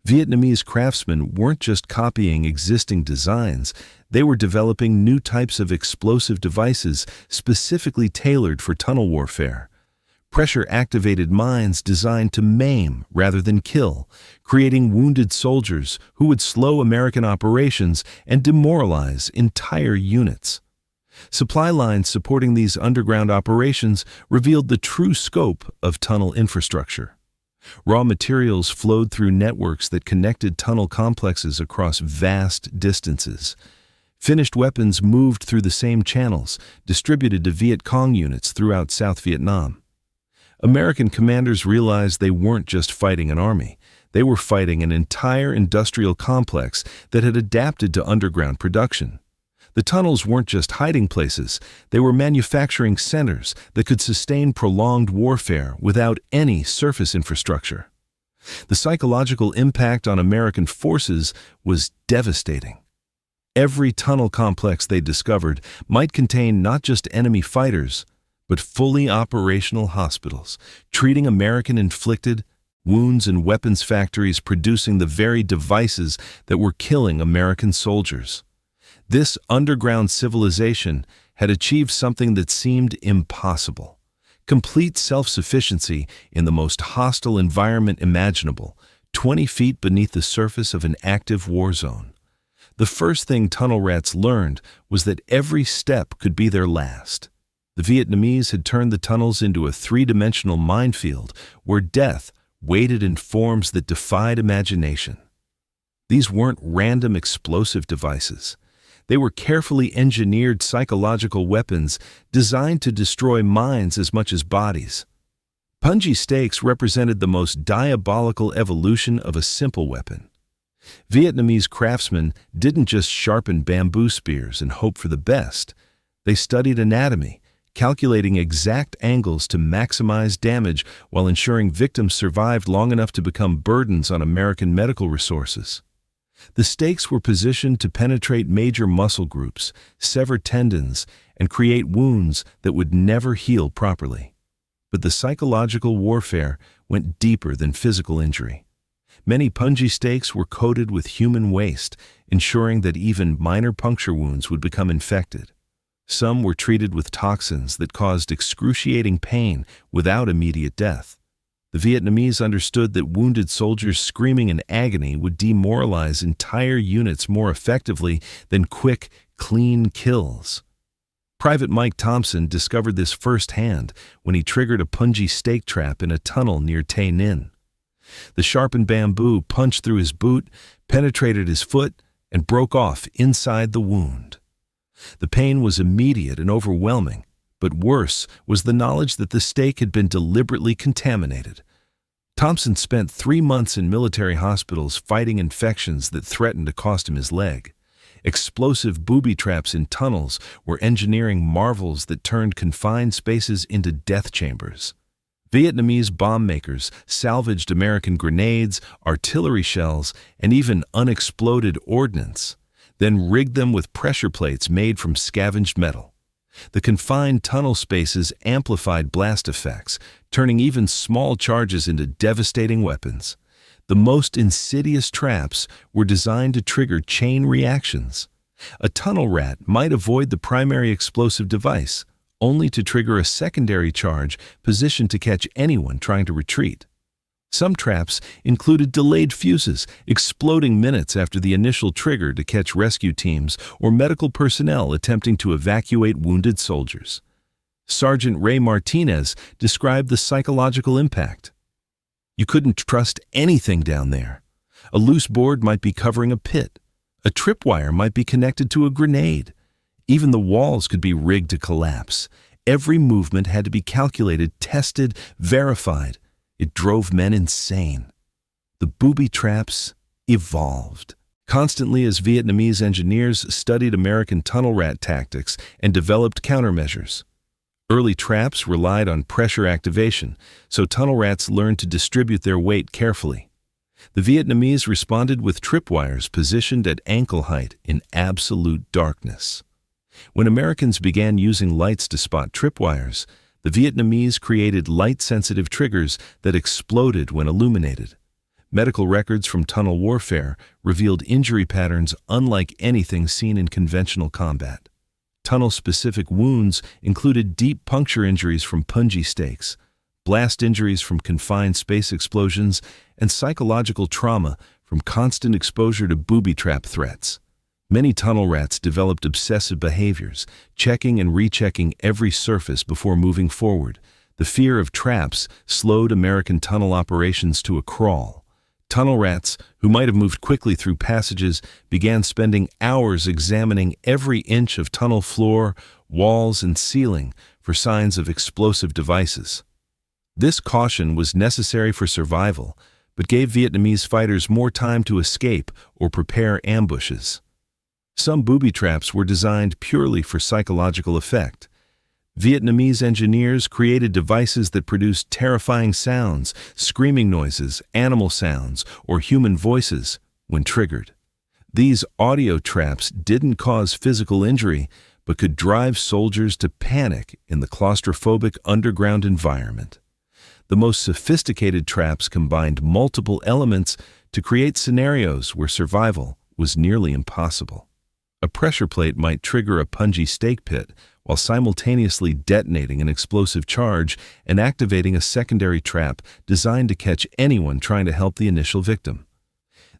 Vietnamese craftsmen weren't just copying existing designs, they were developing new types of explosive devices specifically tailored for tunnel warfare. Pressure-activated mines designed to maim rather than kill, creating wounded soldiers who would slow American operations and demoralize entire units. Supply lines supporting these underground operations revealed the true scope of tunnel infrastructure. Raw materials flowed through networks that connected tunnel complexes across vast distances. Finished weapons moved through the same channels, distributed to Viet Cong units throughout South Vietnam. American commanders realized they weren't just fighting an army. They were fighting an entire industrial complex that had adapted to underground production. The tunnels weren't just hiding places, they were manufacturing centers that could sustain prolonged warfare without any surface infrastructure. The psychological impact on American forces was devastating. Every tunnel complex they discovered might contain not just enemy fighters, but fully operational hospitals, treating American-inflicted wounds and weapons factories producing the very devices that were killing American soldiers. This underground civilization had achieved something that seemed impossible: complete self-sufficiency in the most hostile environment imaginable, 20 feet beneath the surface of an active war zone. The first thing tunnel rats learned was that every step could be their last. The Vietnamese had turned the tunnels into a three-dimensional minefield where death waited in forms that defied imagination. These weren't random explosive devices. They were carefully engineered psychological weapons designed to destroy minds as much as bodies. Punji stakes represented the most diabolical evolution of a simple weapon. Vietnamese craftsmen didn't just sharpen bamboo spears and hope for the best. They studied anatomy, calculating exact angles to maximize damage while ensuring victims survived long enough to become burdens on American medical resources. The stakes were positioned to penetrate major muscle groups, sever tendons, and create wounds that would never heal properly. But the psychological warfare went deeper than physical injury. Many punji stakes were coated with human waste, ensuring that even minor puncture wounds would become infected. Some were treated with toxins that caused excruciating pain without immediate death. The Vietnamese understood that wounded soldiers screaming in agony would demoralize entire units more effectively than quick, clean kills. Private Mike Thompson discovered this firsthand when he triggered a punji stake trap in a tunnel near Tay Ninh. The sharpened bamboo punched through his boot, penetrated his foot, and broke off inside the wound. The pain was immediate and overwhelming, but worse was the knowledge that the stake had been deliberately contaminated. Thompson spent 3 months in military hospitals fighting infections that threatened to cost him his leg. Explosive booby traps in tunnels were engineering marvels that turned confined spaces into death chambers. Vietnamese bomb makers salvaged American grenades, artillery shells, and even unexploded ordnance, then rigged them with pressure plates made from scavenged metal. The confined tunnel spaces amplified blast effects, turning even small charges into devastating weapons. The most insidious traps were designed to trigger chain reactions. A tunnel rat might avoid the primary explosive device, only to trigger a secondary charge positioned to catch anyone trying to retreat. Some traps included delayed fuses, exploding minutes after the initial trigger to catch rescue teams or medical personnel attempting to evacuate wounded soldiers. Sergeant Ray Martinez described the psychological impact. You couldn't trust anything down there. A loose board might be covering a pit. A tripwire might be connected to a grenade. Even the walls could be rigged to collapse. Every movement had to be calculated, tested, verified. It drove men insane. The booby traps evolved constantly as Vietnamese engineers studied American tunnel rat tactics and developed countermeasures. Early traps relied on pressure activation, so tunnel rats learned to distribute their weight carefully. The Vietnamese responded with tripwires positioned at ankle height in absolute darkness. When Americans began using lights to spot tripwires, the Vietnamese created light-sensitive triggers that exploded when illuminated. Medical records from tunnel warfare revealed injury patterns unlike anything seen in conventional combat. Tunnel-specific wounds included deep puncture injuries from punji stakes, blast injuries from confined space explosions, and psychological trauma from constant exposure to booby trap threats. Many tunnel rats developed obsessive behaviors, checking and rechecking every surface before moving forward. The fear of traps slowed American tunnel operations to a crawl. Tunnel rats, who might have moved quickly through passages, began spending hours examining every inch of tunnel floor, walls, and ceiling for signs of explosive devices. This caution was necessary for survival, but gave Vietnamese fighters more time to escape or prepare ambushes. Some booby traps were designed purely for psychological effect. Vietnamese engineers created devices that produced terrifying sounds, screaming noises, animal sounds, or human voices when triggered. These audio traps didn't cause physical injury, but could drive soldiers to panic in the claustrophobic underground environment. The most sophisticated traps combined multiple elements to create scenarios where survival was nearly impossible. A pressure plate might trigger a punji stake pit while simultaneously detonating an explosive charge and activating a secondary trap designed to catch anyone trying to help the initial victim.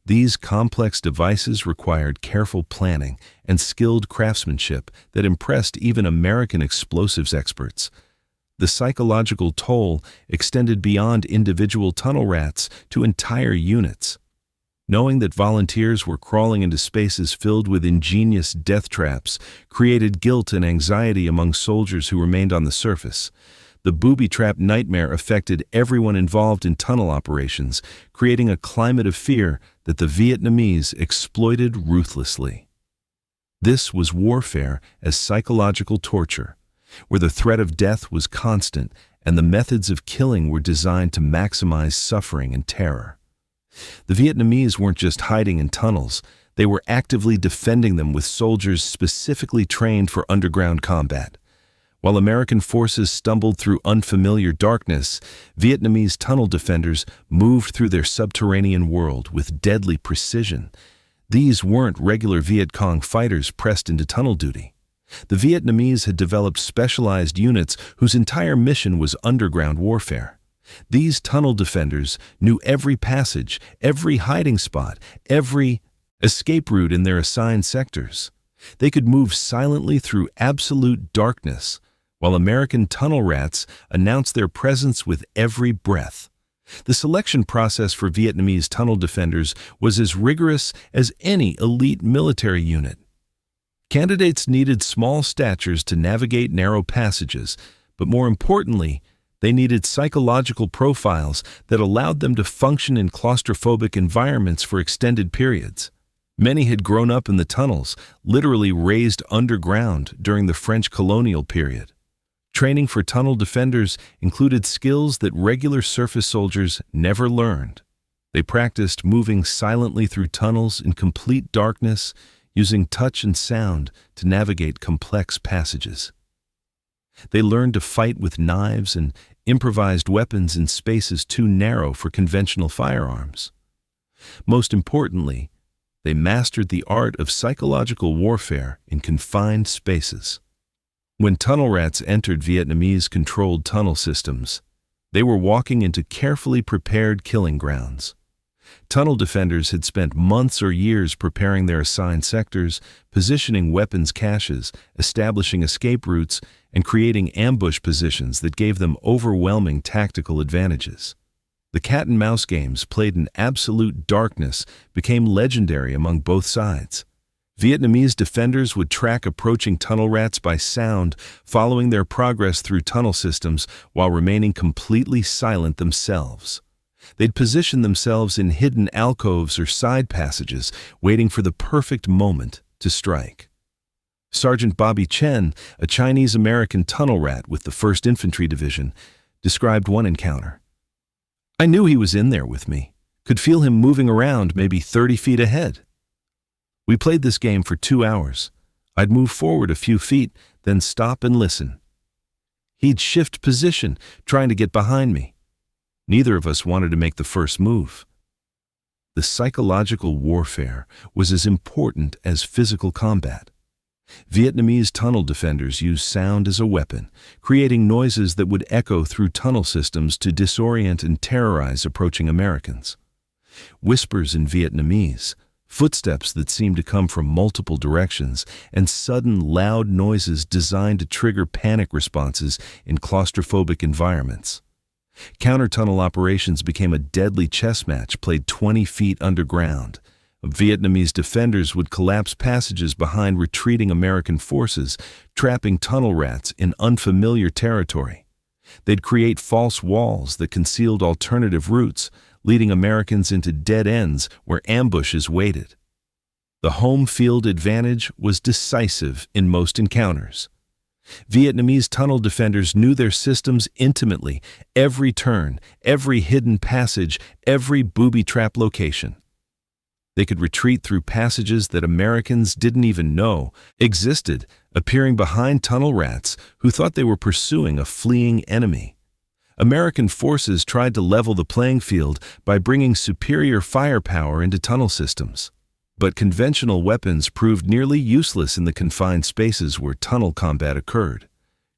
These complex devices required careful planning and skilled craftsmanship that impressed even American explosives experts. The psychological toll extended beyond individual tunnel rats to entire units. Knowing that volunteers were crawling into spaces filled with ingenious death traps created guilt and anxiety among soldiers who remained on the surface. The booby trap nightmare affected everyone involved in tunnel operations, creating a climate of fear that the Vietnamese exploited ruthlessly. This was warfare as psychological torture, where the threat of death was constant and the methods of killing were designed to maximize suffering and terror. The Vietnamese weren't just hiding in tunnels, they were actively defending them with soldiers specifically trained for underground combat. While American forces stumbled through unfamiliar darkness, Vietnamese tunnel defenders moved through their subterranean world with deadly precision. These weren't regular Viet Cong fighters pressed into tunnel duty. The Vietnamese had developed specialized units whose entire mission was underground warfare. These tunnel defenders knew every passage, every hiding spot, every escape route in their assigned sectors. They could move silently through absolute darkness, while American tunnel rats announced their presence with every breath. The selection process for Vietnamese tunnel defenders was as rigorous as any elite military unit. Candidates needed small statures to navigate narrow passages, but more importantly, they needed psychological profiles that allowed them to function in claustrophobic environments for extended periods. Many had grown up in the tunnels, literally raised underground during the French colonial period. Training for tunnel defenders included skills that regular surface soldiers never learned. They practiced moving silently through tunnels in complete darkness, using touch and sound to navigate complex passages. They learned to fight with knives and improvised weapons in spaces too narrow for conventional firearms. Most importantly, they mastered the art of psychological warfare in confined spaces. When tunnel rats entered Vietnamese-controlled tunnel systems, they were walking into carefully prepared killing grounds. Tunnel defenders had spent months or years preparing their assigned sectors, positioning weapons caches, establishing escape routes, and creating ambush positions that gave them overwhelming tactical advantages. The cat-and-mouse games played in absolute darkness became legendary among both sides. Vietnamese defenders would track approaching tunnel rats by sound, following their progress through tunnel systems while remaining completely silent themselves. They'd position themselves in hidden alcoves or side passages, waiting for the perfect moment to strike. Sergeant Bobby Chen, a Chinese-American tunnel rat with the 1st Infantry Division, described one encounter. "I knew he was in there with me, could feel him moving around maybe 30 feet ahead. We played this game for 2 hours. I'd move forward a few feet, then stop and listen. He'd shift position, trying to get behind me. Neither of us wanted to make the first move." The psychological warfare was as important as physical combat. Vietnamese tunnel defenders used sound as a weapon, creating noises that would echo through tunnel systems to disorient and terrorize approaching Americans. Whispers in Vietnamese, footsteps that seemed to come from multiple directions, and sudden loud noises designed to trigger panic responses in claustrophobic environments. Counter-tunnel operations became a deadly chess match played 20 feet underground. Vietnamese defenders would collapse passages behind retreating American forces, trapping tunnel rats in unfamiliar territory. They'd create false walls that concealed alternative routes, leading Americans into dead ends where ambushes waited. The home field advantage was decisive in most encounters. Vietnamese tunnel defenders knew their systems intimately, every turn, every hidden passage, every booby trap location. They could retreat through passages that Americans didn't even know existed, appearing behind tunnel rats who thought they were pursuing a fleeing enemy. American forces tried to level the playing field by bringing superior firepower into tunnel systems. But conventional weapons proved nearly useless in the confined spaces where tunnel combat occurred.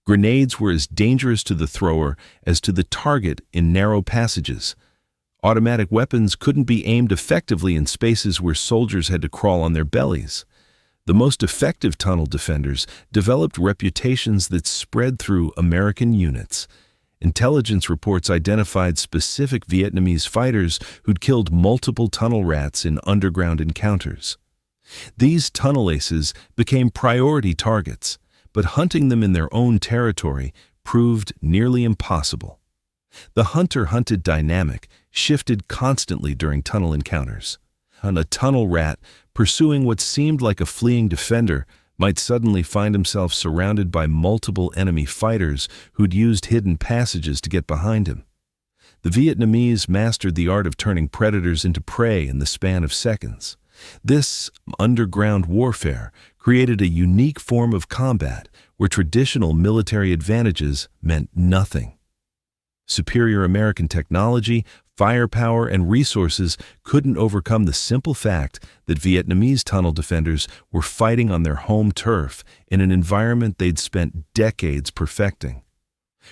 Grenades were as dangerous to the thrower as to the target in narrow passages. Automatic weapons couldn't be aimed effectively in spaces where soldiers had to crawl on their bellies. The most effective tunnel defenders developed reputations that spread through American units. Intelligence reports identified specific Vietnamese fighters who'd killed multiple tunnel rats in underground encounters. These tunnel aces became priority targets, but hunting them in their own territory proved nearly impossible. The hunter-hunted dynamic shifted constantly during tunnel encounters. A tunnel rat, pursuing what seemed like a fleeing defender, might suddenly find himself surrounded by multiple enemy fighters who'd used hidden passages to get behind him. The Vietnamese mastered the art of turning predators into prey in the span of seconds. This underground warfare created a unique form of combat where traditional military advantages meant nothing. Superior American technology, firepower, and resources couldn't overcome the simple fact that Vietnamese tunnel defenders were fighting on their home turf in an environment they'd spent decades perfecting.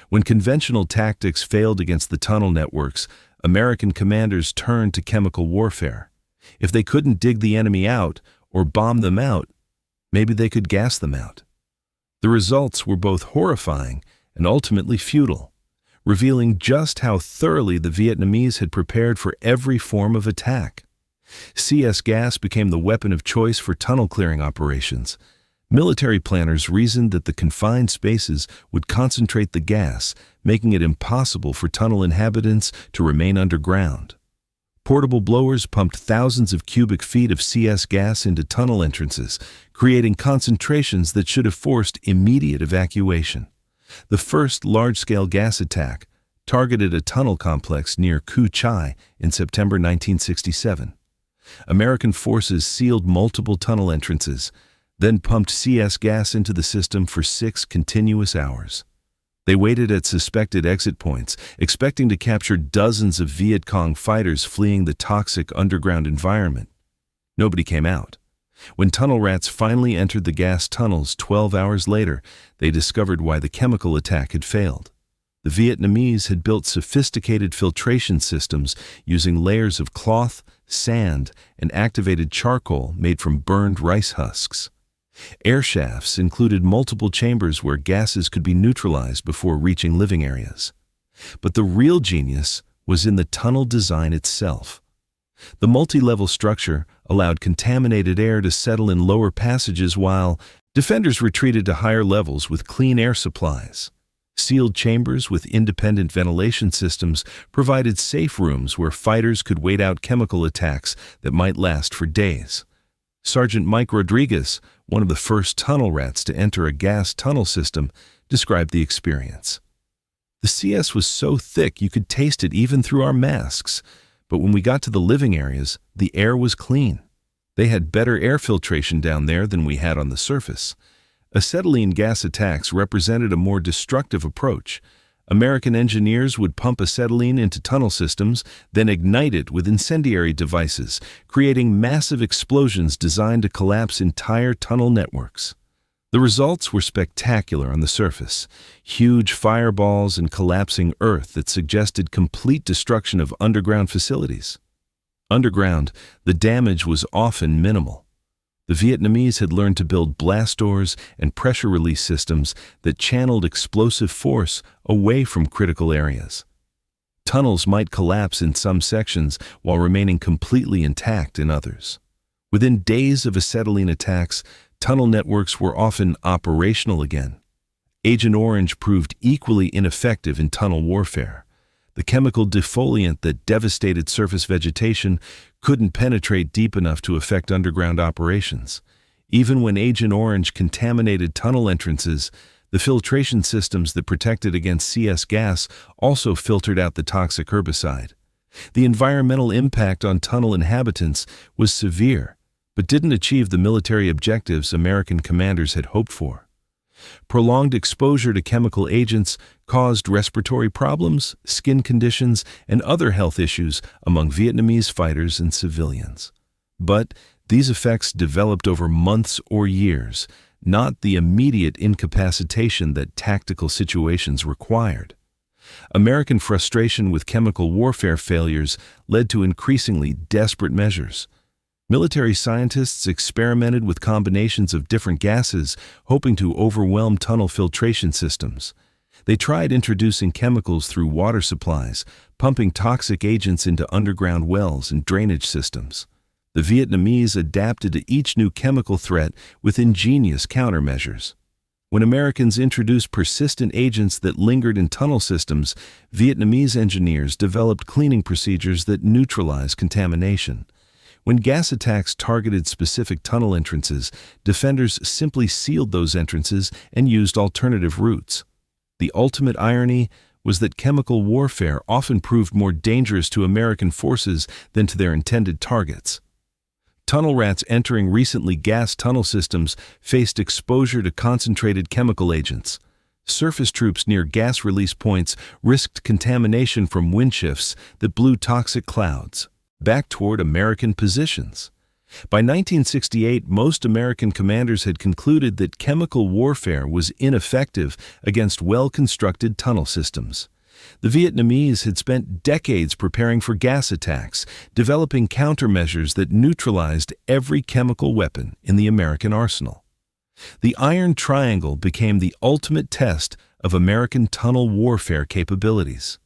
When conventional tactics failed against the tunnel networks, American commanders turned to chemical warfare. If they couldn't dig the enemy out or bomb them out, maybe they could gas them out. The results were both horrifying and ultimately futile, revealing just how thoroughly the Vietnamese had prepared for every form of attack. CS gas became the weapon of choice for tunnel clearing operations. Military planners reasoned that the confined spaces would concentrate the gas, making it impossible for tunnel inhabitants to remain underground. Portable blowers pumped thousands of cubic feet of CS gas into tunnel entrances, creating concentrations that should have forced immediate evacuation. The first large-scale gas attack targeted a tunnel complex near Cu Chi in September 1967. American forces sealed multiple tunnel entrances, then pumped CS gas into the system for 6 continuous hours. They waited at suspected exit points, expecting to capture dozens of Viet Cong fighters fleeing the toxic underground environment. Nobody came out. When tunnel rats finally entered the gas tunnels 12 hours later, they discovered why the chemical attack had failed. The Vietnamese had built sophisticated filtration systems using layers of cloth, sand, and activated charcoal made from burned rice husks. Air shafts included multiple chambers where gases could be neutralized before reaching living areas. But the real genius was in the tunnel design itself. The multi-level structure allowed contaminated air to settle in lower passages while defenders retreated to higher levels with clean air supplies. Sealed chambers with independent ventilation systems provided safe rooms where fighters could wait out chemical attacks that might last for days. Sergeant Mike Rodriguez, one of the first tunnel rats to enter a gas tunnel system, described the experience. The CS was so thick you could taste it even through our masks, but when we got to the living areas, the air was clean. They had better air filtration down there than we had on the surface. Acetylene gas attacks represented a more destructive approach. American engineers would pump acetylene into tunnel systems, then ignite it with incendiary devices, creating massive explosions designed to collapse entire tunnel networks. The results were spectacular on the surface, huge fireballs and collapsing earth that suggested complete destruction of underground facilities. Underground, the damage was often minimal. The Vietnamese had learned to build blast doors and pressure release systems that channeled explosive force away from critical areas. Tunnels might collapse in some sections while remaining completely intact in others. Within days of acetylene attacks, tunnel networks were often operational again. Agent Orange proved equally ineffective in tunnel warfare. The chemical defoliant that devastated surface vegetation couldn't penetrate deep enough to affect underground operations. Even when Agent Orange contaminated tunnel entrances, the filtration systems that protected against CS gas also filtered out the toxic herbicide. The environmental impact on tunnel inhabitants was severe, but didn't achieve the military objectives American commanders had hoped for. Prolonged exposure to chemical agents caused respiratory problems, skin conditions, and other health issues among Vietnamese fighters and civilians. But these effects developed over months or years, not the immediate incapacitation that tactical situations required. American frustration with chemical warfare failures led to increasingly desperate measures. Military scientists experimented with combinations of different gases, hoping to overwhelm tunnel filtration systems. They tried introducing chemicals through water supplies, pumping toxic agents into underground wells and drainage systems. The Vietnamese adapted to each new chemical threat with ingenious countermeasures. When Americans introduced persistent agents that lingered in tunnel systems, Vietnamese engineers developed cleaning procedures that neutralized contamination. When gas attacks targeted specific tunnel entrances, defenders simply sealed those entrances and used alternative routes. The ultimate irony was that chemical warfare often proved more dangerous to American forces than to their intended targets. Tunnel rats entering recently gassed tunnel systems faced exposure to concentrated chemical agents. Surface troops near gas release points risked contamination from wind shifts that blew toxic clouds back toward American positions. By 1968, most American commanders had concluded that chemical warfare was ineffective against well-constructed tunnel systems. The Vietnamese had spent decades preparing for gas attacks, developing countermeasures that neutralized every chemical weapon in the American arsenal. The Iron Triangle became the ultimate test of American tunnel warfare capabilities.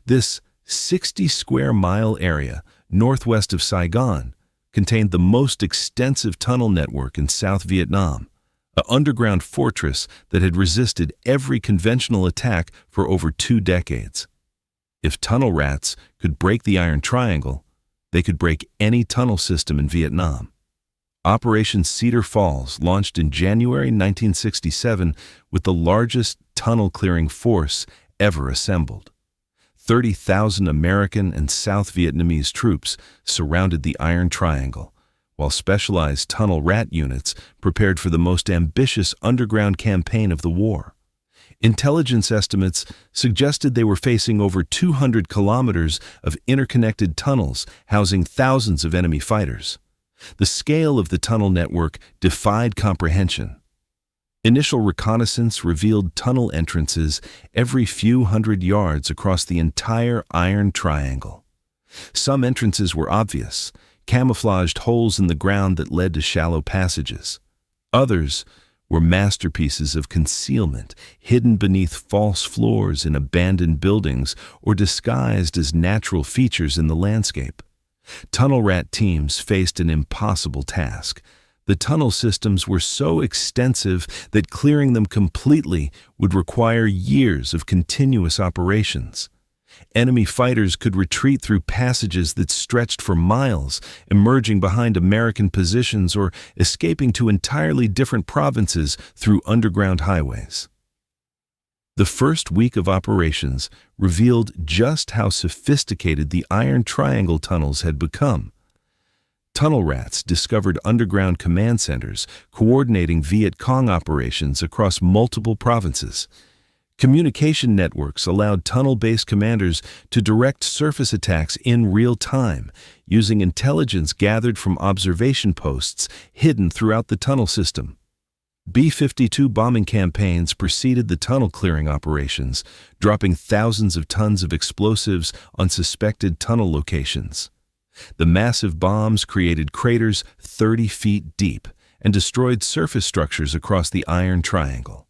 This 60-square-mile area northwest of Saigon contained the most extensive tunnel network in South Vietnam, an underground fortress that had resisted every conventional attack for over 2 decades. If tunnel rats could break the Iron Triangle, they could break any tunnel system in Vietnam. Operation Cedar Falls launched in January 1967 with the largest tunnel-clearing force ever assembled. 30,000 American and South Vietnamese troops surrounded the Iron Triangle, while specialized tunnel rat units prepared for the most ambitious underground campaign of the war. Intelligence estimates suggested they were facing over 200 kilometers of interconnected tunnels housing thousands of enemy fighters. The scale of the tunnel network defied comprehension. Initial reconnaissance revealed tunnel entrances every few hundred yards across the entire Iron Triangle. Some entrances were obvious, camouflaged holes in the ground that led to shallow passages. Others were masterpieces of concealment, hidden beneath false floors in abandoned buildings or disguised as natural features in the landscape. Tunnel rat teams faced an impossible task. The tunnel systems were so extensive that clearing them completely would require years of continuous operations. Enemy fighters could retreat through passages that stretched for miles, emerging behind American positions or escaping to entirely different provinces through underground highways. The first week of operations revealed just how sophisticated the Iron Triangle tunnels had become. Tunnel rats discovered underground command centers coordinating Viet Cong operations across multiple provinces. Communication networks allowed tunnel-based commanders to direct surface attacks in real time, using intelligence gathered from observation posts hidden throughout the tunnel system. B-52 bombing campaigns preceded the tunnel clearing operations, dropping thousands of tons of explosives on suspected tunnel locations. The massive bombs created craters 30 feet deep and destroyed surface structures across the Iron Triangle.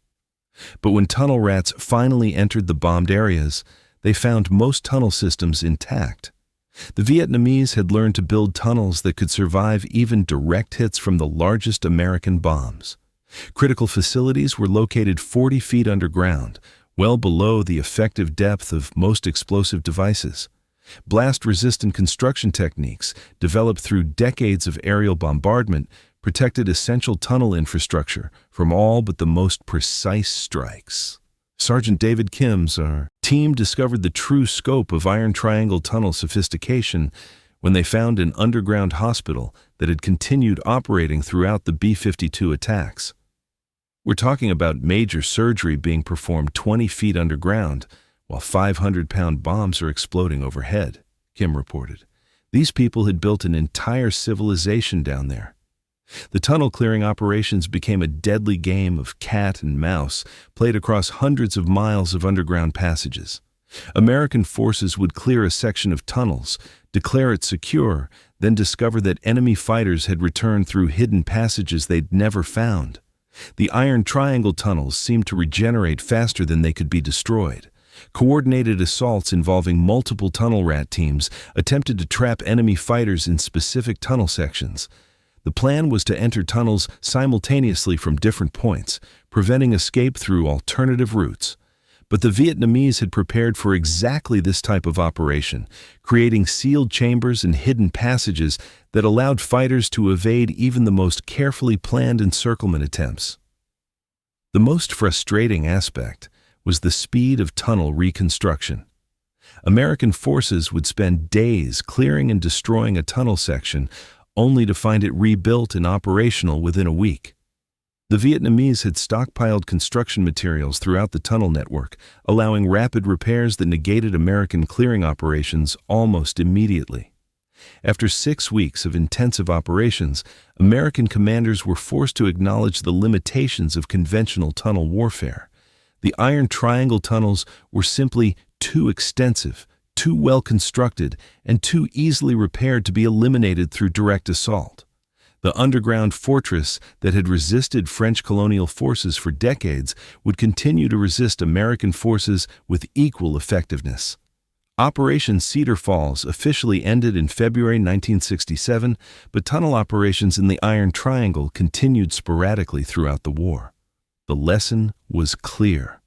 But when tunnel rats finally entered the bombed areas, they found most tunnel systems intact. The Vietnamese had learned to build tunnels that could survive even direct hits from the largest American bombs. Critical facilities were located 40 feet underground, well below the effective depth of most explosive devices. Blast-resistant construction techniques, developed through decades of aerial bombardment, protected essential tunnel infrastructure from all but the most precise strikes. Sergeant David Kim's team discovered the true scope of Iron Triangle tunnel sophistication when they found an underground hospital that had continued operating throughout the B-52 attacks. We're talking about major surgery being performed 20 feet underground, while 500-pound bombs are exploding overhead, Kim reported. These people had built an entire civilization down there. The tunnel clearing operations became a deadly game of cat and mouse, played across hundreds of miles of underground passages. American forces would clear a section of tunnels, declare it secure, then discover that enemy fighters had returned through hidden passages they'd never found. The Iron Triangle tunnels seemed to regenerate faster than they could be destroyed. Coordinated assaults involving multiple tunnel rat teams attempted to trap enemy fighters in specific tunnel sections. The plan was to enter tunnels simultaneously from different points, preventing escape through alternative routes. But the Vietnamese had prepared for exactly this type of operation, creating sealed chambers and hidden passages that allowed fighters to evade even the most carefully planned encirclement attempts. The most frustrating aspect was the speed of tunnel reconstruction. American forces would spend days clearing and destroying a tunnel section, only to find it rebuilt and operational within a week. The Vietnamese had stockpiled construction materials throughout the tunnel network, allowing rapid repairs that negated American clearing operations almost immediately. After 6 weeks of intensive operations, American commanders were forced to acknowledge the limitations of conventional tunnel warfare. The Iron Triangle tunnels were simply too extensive, too well constructed, and too easily repaired to be eliminated through direct assault. The underground fortress that had resisted French colonial forces for decades would continue to resist American forces with equal effectiveness. Operation Cedar Falls officially ended in February 1967, but tunnel operations in the Iron Triangle continued sporadically throughout the war. The lesson was clear.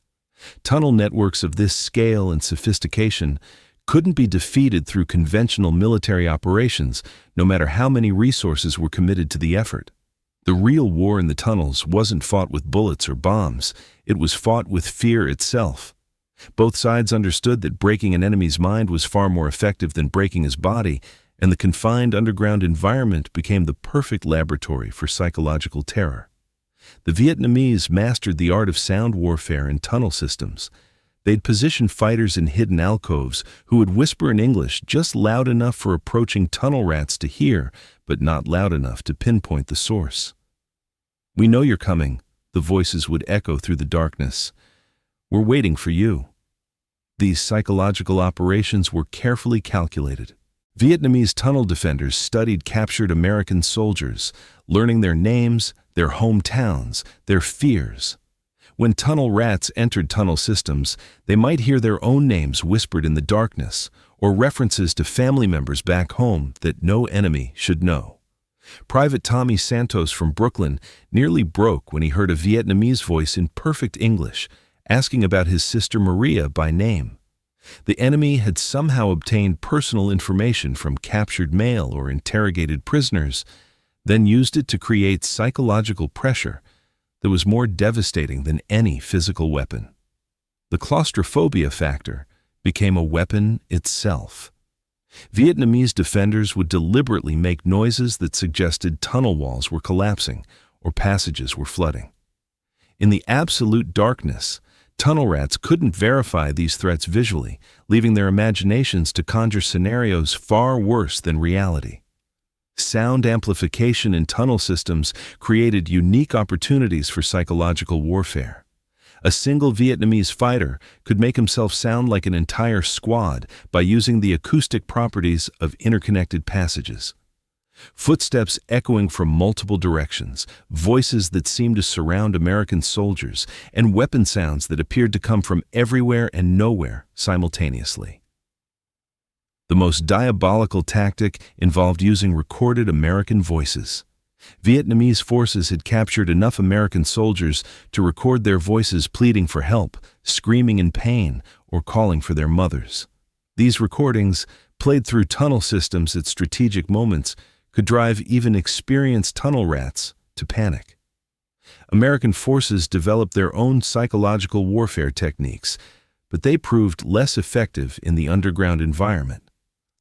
Tunnel networks of this scale and sophistication couldn't be defeated through conventional military operations, no matter how many resources were committed to the effort. The real war in the tunnels wasn't fought with bullets or bombs, it was fought with fear itself. Both sides understood that breaking an enemy's mind was far more effective than breaking his body, and the confined underground environment became the perfect laboratory for psychological terror. The Vietnamese mastered the art of sound warfare in tunnel systems. They'd position fighters in hidden alcoves who would whisper in English just loud enough for approaching tunnel rats to hear, but not loud enough to pinpoint the source. "We know you're coming," the voices would echo through the darkness. "We're waiting for you." These psychological operations were carefully calculated. Vietnamese tunnel defenders studied captured American soldiers, learning their names, their hometowns, their fears. When tunnel rats entered tunnel systems, they might hear their own names whispered in the darkness, or references to family members back home that no enemy should know. Private Tommy Santos from Brooklyn nearly broke when he heard a Vietnamese voice in perfect English, asking about his sister Maria by name. The enemy had somehow obtained personal information from captured male or interrogated prisoners, then used it to create psychological pressure that was more devastating than any physical weapon. The claustrophobia factor became a weapon itself. Vietnamese defenders would deliberately make noises that suggested tunnel walls were collapsing or passages were flooding. In the absolute darkness, tunnel rats couldn't verify these threats visually, leaving their imaginations to conjure scenarios far worse than reality. Sound amplification in tunnel systems created unique opportunities for psychological warfare. A single Vietnamese fighter could make himself sound like an entire squad by using the acoustic properties of interconnected passages. Footsteps echoing from multiple directions, voices that seemed to surround American soldiers, and weapon sounds that appeared to come from everywhere and nowhere simultaneously. The most diabolical tactic involved using recorded American voices. Vietnamese forces had captured enough American soldiers to record their voices pleading for help, screaming in pain, or calling for their mothers. These recordings, played through tunnel systems at strategic moments, could drive even experienced tunnel rats to panic. American forces developed their own psychological warfare techniques, but they proved less effective in the underground environment.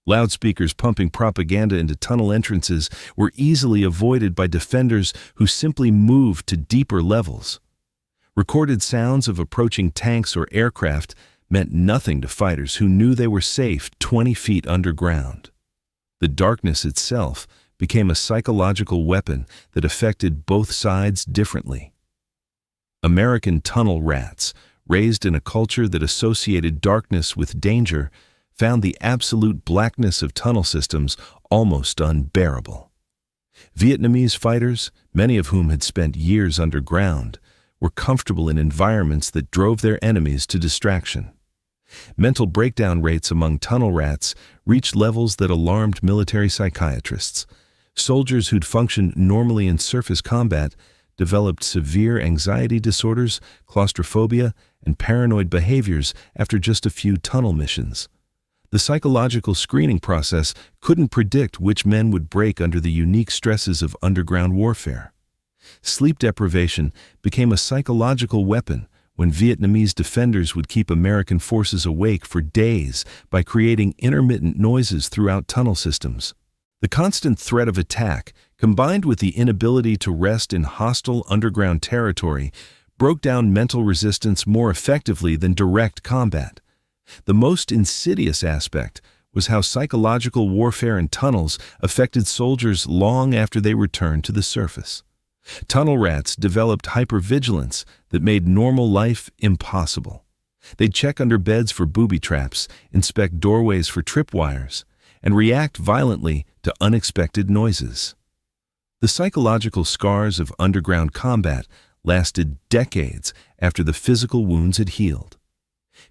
Loudspeakers pumping propaganda into tunnel entrances were easily avoided by defenders who simply moved to deeper levels. Recorded sounds of approaching tanks or aircraft meant nothing to fighters who knew they were safe 20 feet underground. The darkness itself became a psychological weapon that affected both sides differently. American tunnel rats, raised in a culture that associated darkness with danger, found the absolute blackness of tunnel systems almost unbearable. Vietnamese fighters, many of whom had spent years underground, were comfortable in environments that drove their enemies to distraction. Mental breakdown rates among tunnel rats reached levels that alarmed military psychiatrists. Soldiers who'd functioned normally in surface combat developed severe anxiety disorders, claustrophobia, and paranoid behaviors after just a few tunnel missions. The psychological screening process couldn't predict which men would break under the unique stresses of underground warfare. Sleep deprivation became a psychological weapon when Vietnamese defenders would keep American forces awake for days by creating intermittent noises throughout tunnel systems. The constant threat of attack, combined with the inability to rest in hostile underground territory, broke down mental resistance more effectively than direct combat. The most insidious aspect was how psychological warfare in tunnels affected soldiers long after they returned to the surface. Tunnel rats developed hypervigilance that made normal life impossible. They'd check under beds for booby traps, inspect doorways for tripwires, and react violently to unexpected noises. The psychological scars of underground combat lasted decades after the physical wounds had healed.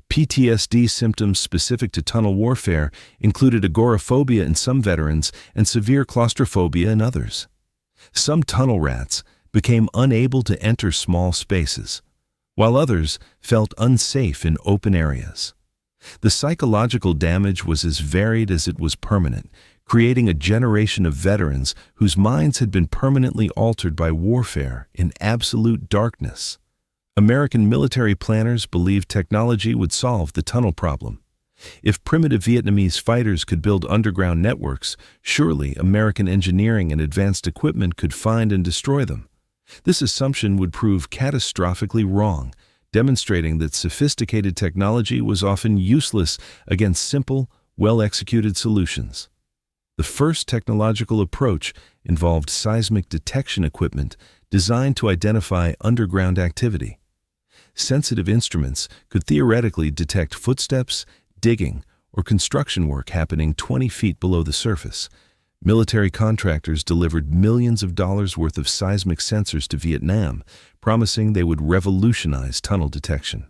PTSD symptoms specific to tunnel warfare included agoraphobia in some veterans and severe claustrophobia in others. Some tunnel rats became unable to enter small spaces, while others felt unsafe in open areas. The psychological damage was as varied as it was permanent, creating a generation of veterans whose minds had been permanently altered by warfare in absolute darkness. American military planners believed technology would solve the tunnel problem. If primitive Vietnamese fighters could build underground networks, surely American engineering and advanced equipment could find and destroy them. This assumption would prove catastrophically wrong, demonstrating that sophisticated technology was often useless against simple, well-executed solutions. The first technological approach involved seismic detection equipment designed to identify underground activity. Sensitive instruments could theoretically detect footsteps, digging, or construction work happening 20 feet below the surface. Military contractors delivered millions of dollars worth of seismic sensors to Vietnam, promising they would revolutionize tunnel detection.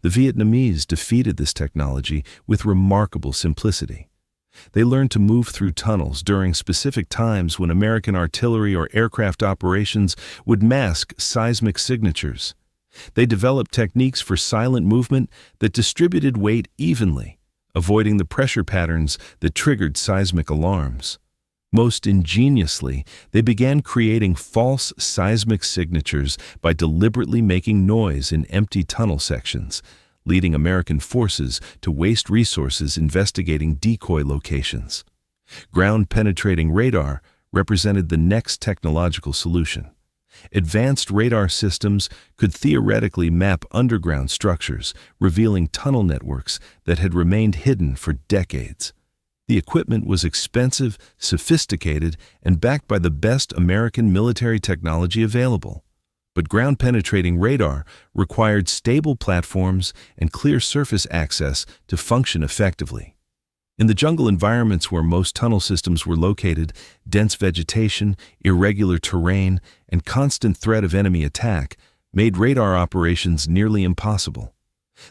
The Vietnamese defeated this technology with remarkable simplicity. They learned to move through tunnels during specific times when American artillery or aircraft operations would mask seismic signatures. They developed techniques for silent movement that distributed weight evenly, avoiding the pressure patterns that triggered seismic alarms. Most ingeniously, they began creating false seismic signatures by deliberately making noise in empty tunnel sections, leading American forces to waste resources investigating decoy locations. Ground-penetrating radar represented the next technological solution. Advanced radar systems could theoretically map underground structures, revealing tunnel networks that had remained hidden for decades. The equipment was expensive, sophisticated, and backed by the best American military technology available. But ground-penetrating radar required stable platforms and clear surface access to function effectively. In the jungle environments where most tunnel systems were located, dense vegetation, irregular terrain, and constant threat of enemy attack made radar operations nearly impossible.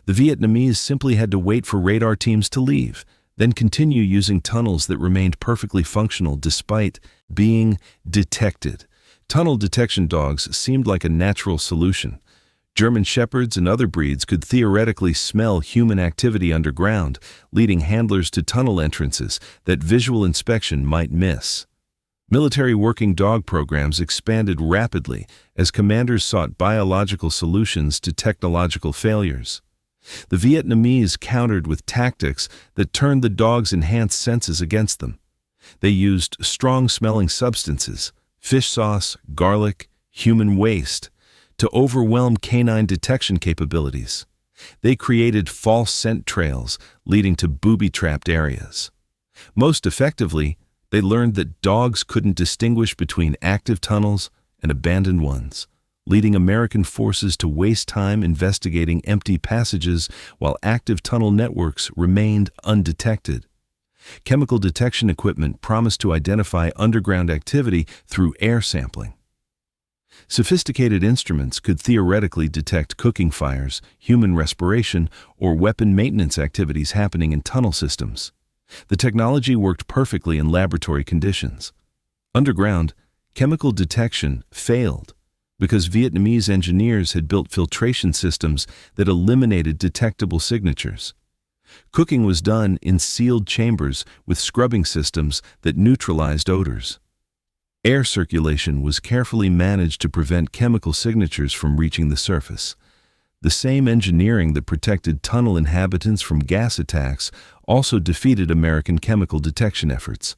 The Vietnamese simply had to wait for radar teams to leave, then continue using tunnels that remained perfectly functional despite being detected. Tunnel detection dogs seemed like a natural solution. German shepherds and other breeds could theoretically smell human activity underground, leading handlers to tunnel entrances that visual inspection might miss. Military working dog programs expanded rapidly as commanders sought biological solutions to technological failures. The Vietnamese countered with tactics that turned the dog's enhanced senses against them. They used strong-smelling substances, fish sauce, garlic, human waste, to overwhelm canine detection capabilities. They created false scent trails, leading to booby-trapped areas. Most effectively, they learned that dogs couldn't distinguish between active tunnels and abandoned ones, leading American forces to waste time investigating empty passages while active tunnel networks remained undetected. Chemical detection equipment promised to identify underground activity through air sampling. Sophisticated instruments could theoretically detect cooking fires, human respiration, or weapon maintenance activities happening in tunnel systems. The technology worked perfectly in laboratory conditions. Underground, chemical detection failed because Vietnamese engineers had built filtration systems that eliminated detectable signatures. Cooking was done in sealed chambers with scrubbing systems that neutralized odors. Air circulation was carefully managed to prevent chemical signatures from reaching the surface. The same engineering that protected tunnel inhabitants from gas attacks also defeated American chemical detection efforts.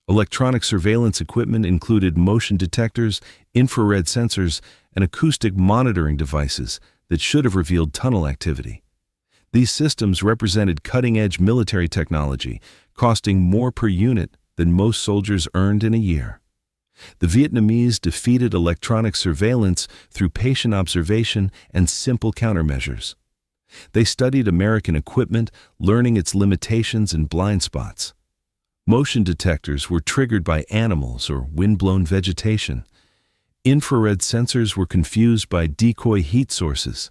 Electronic surveillance equipment included motion detectors, infrared sensors, and acoustic monitoring devices that should have revealed tunnel activity. These systems represented cutting-edge military technology, costing more per unit than most soldiers earned in a year. The Vietnamese defeated electronic surveillance through patient observation and simple countermeasures. They studied American equipment, learning its limitations and blind spots. Motion detectors were triggered by animals or wind-blown vegetation. Infrared sensors were confused by decoy heat sources.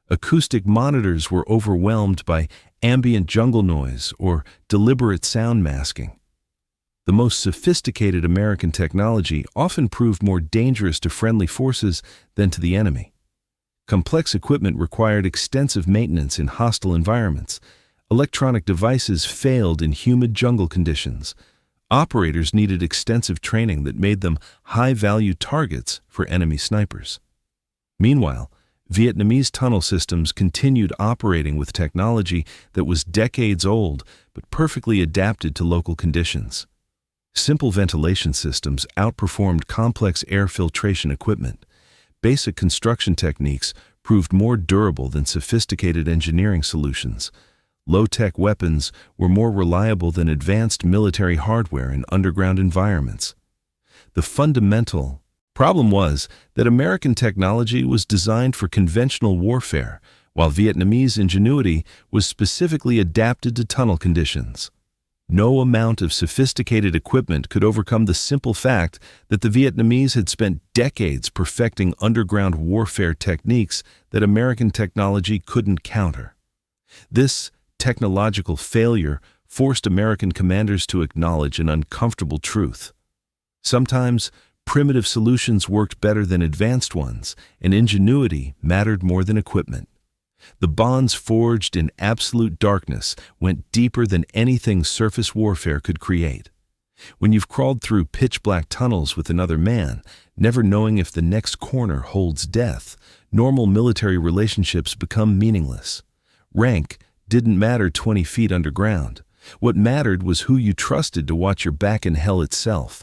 Acoustic monitors were overwhelmed by ambient jungle noise or deliberate sound masking. The most sophisticated American technology often proved more dangerous to friendly forces than to the enemy. Complex equipment required extensive maintenance in hostile environments. Electronic devices failed in humid jungle conditions. Operators needed extensive training that made them high-value targets for enemy snipers. Meanwhile, Vietnamese tunnel systems continued operating with technology that was decades old but perfectly adapted to local conditions. Simple ventilation systems outperformed complex air filtration equipment. Basic construction techniques proved more durable than sophisticated engineering solutions. Low-tech weapons were more reliable than advanced military hardware in underground environments. The fundamental problem was that American technology was designed for conventional warfare, while Vietnamese ingenuity was specifically adapted to tunnel conditions. No amount of sophisticated equipment could overcome the simple fact that the Vietnamese had spent decades perfecting underground warfare techniques that American technology couldn't counter. This technological failure forced American commanders to acknowledge an uncomfortable truth. Sometimes, primitive solutions worked better than advanced ones, and ingenuity mattered more than equipment. The bonds forged in absolute darkness went deeper than anything surface warfare could create. When you've crawled through pitch-black tunnels with another man, never knowing if the next corner holds death, normal military relationships become meaningless. Rank didn't matter 20 feet underground. What mattered was who you trusted to watch your back in hell itself.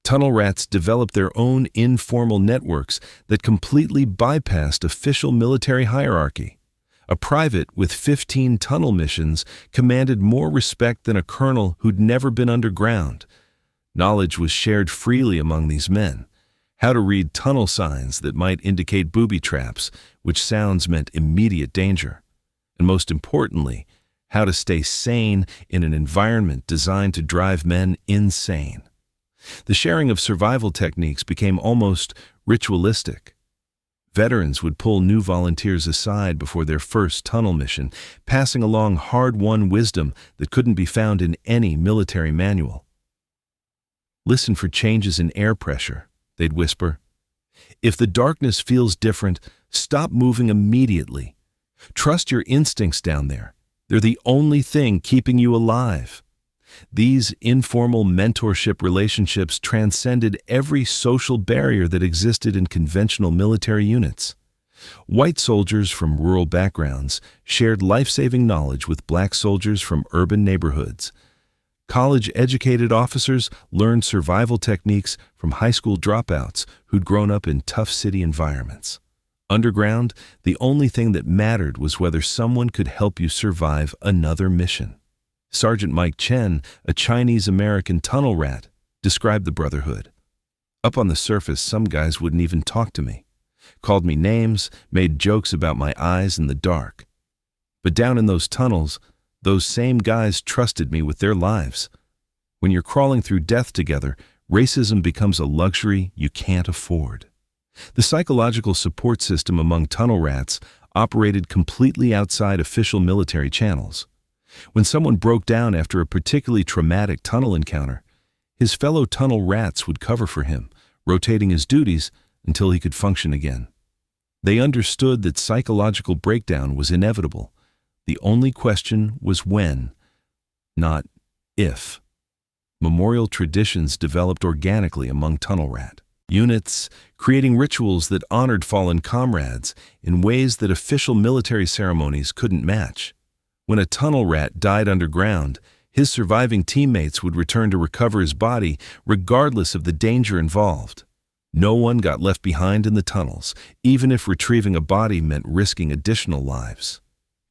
Tunnel rats developed their own informal networks that completely bypassed official military hierarchy. A private with 15 tunnel missions commanded more respect than a colonel who'd never been underground. Knowledge was shared freely among these men. How to read tunnel signs that might indicate booby traps, which sounds meant immediate danger. And most importantly, how to stay sane in an environment designed to drive men insane. The sharing of survival techniques became almost ritualistic. Veterans would pull new volunteers aside before their first tunnel mission, passing along hard-won wisdom that couldn't be found in any military manual. "Listen for changes in air pressure," they'd whisper. "If the darkness feels different, stop moving immediately. Trust your instincts down there. They're the only thing keeping you alive." These informal mentorship relationships transcended every social barrier that existed in conventional military units. White soldiers from rural backgrounds shared life-saving knowledge with black soldiers from urban neighborhoods. College-educated officers learned survival techniques from high school dropouts who'd grown up in tough city environments. Underground, the only thing that mattered was whether someone could help you survive another mission. Sergeant Mike Chen, a Chinese-American tunnel rat, described the brotherhood. "Up on the surface, some guys wouldn't even talk to me. Called me names, made jokes about my eyes in the dark. But down in those tunnels, those same guys trusted me with their lives. When you're crawling through death together, racism becomes a luxury you can't afford." The psychological support system among tunnel rats operated completely outside official military channels. When someone broke down after a particularly traumatic tunnel encounter, his fellow tunnel rats would cover for him, rotating his duties until he could function again. They understood that psychological breakdown was inevitable. The only question was when, not if. Memorial traditions developed organically among tunnel rat units, creating rituals that honored fallen comrades in ways that official military ceremonies couldn't match. When a tunnel rat died underground, his surviving teammates would return to recover his body regardless of the danger involved. No one got left behind in the tunnels, even if retrieving a body meant risking additional lives.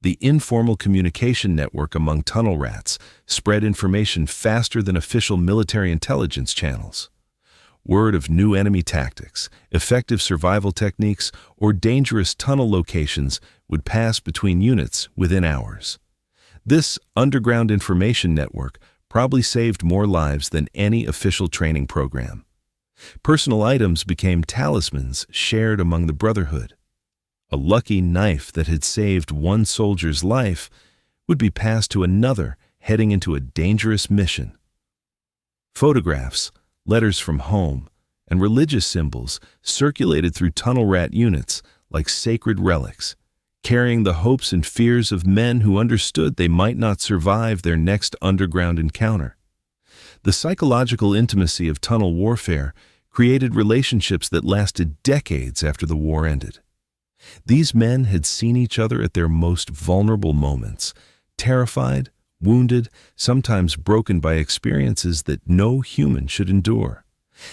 The informal communication network among tunnel rats spread information faster than official military intelligence channels. Word of new enemy tactics, effective survival techniques, or dangerous tunnel locations would pass between units within hours. This underground information network probably saved more lives than any official training program. Personal items became talismans shared among the brotherhood. A lucky knife that had saved one soldier's life would be passed to another heading into a dangerous mission. Photographs, letters from home, and religious symbols circulated through tunnel rat units like sacred relics, carrying the hopes and fears of men who understood they might not survive their next underground encounter. The psychological intimacy of tunnel warfare created relationships that lasted decades after the war ended. These men had seen each other at their most vulnerable moments, terrified, wounded, sometimes broken by experiences that no human should endure.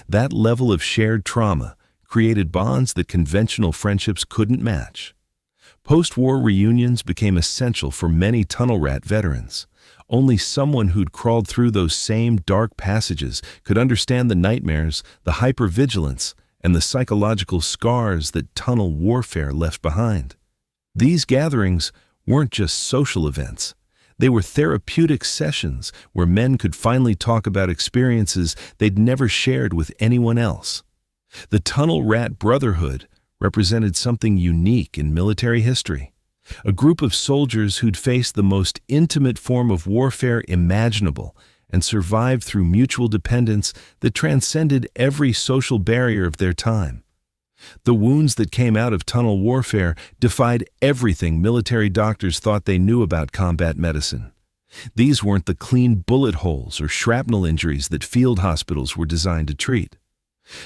That level of shared trauma created bonds that conventional friendships couldn't match. Post-war reunions became essential for many tunnel rat veterans. Only someone who'd crawled through those same dark passages could understand the nightmares, the hypervigilance, and the psychological scars that tunnel warfare left behind. These gatherings weren't just social events. They were therapeutic sessions where men could finally talk about experiences they'd never shared with anyone else. The Tunnel Rat Brotherhood represented something unique in military history. A group of soldiers who'd faced the most intimate form of warfare imaginable and survived through mutual dependence that transcended every social barrier of their time. The wounds that came out of tunnel warfare defied everything military doctors thought they knew about combat medicine. These weren't the clean bullet holes or shrapnel injuries that field hospitals were designed to treat.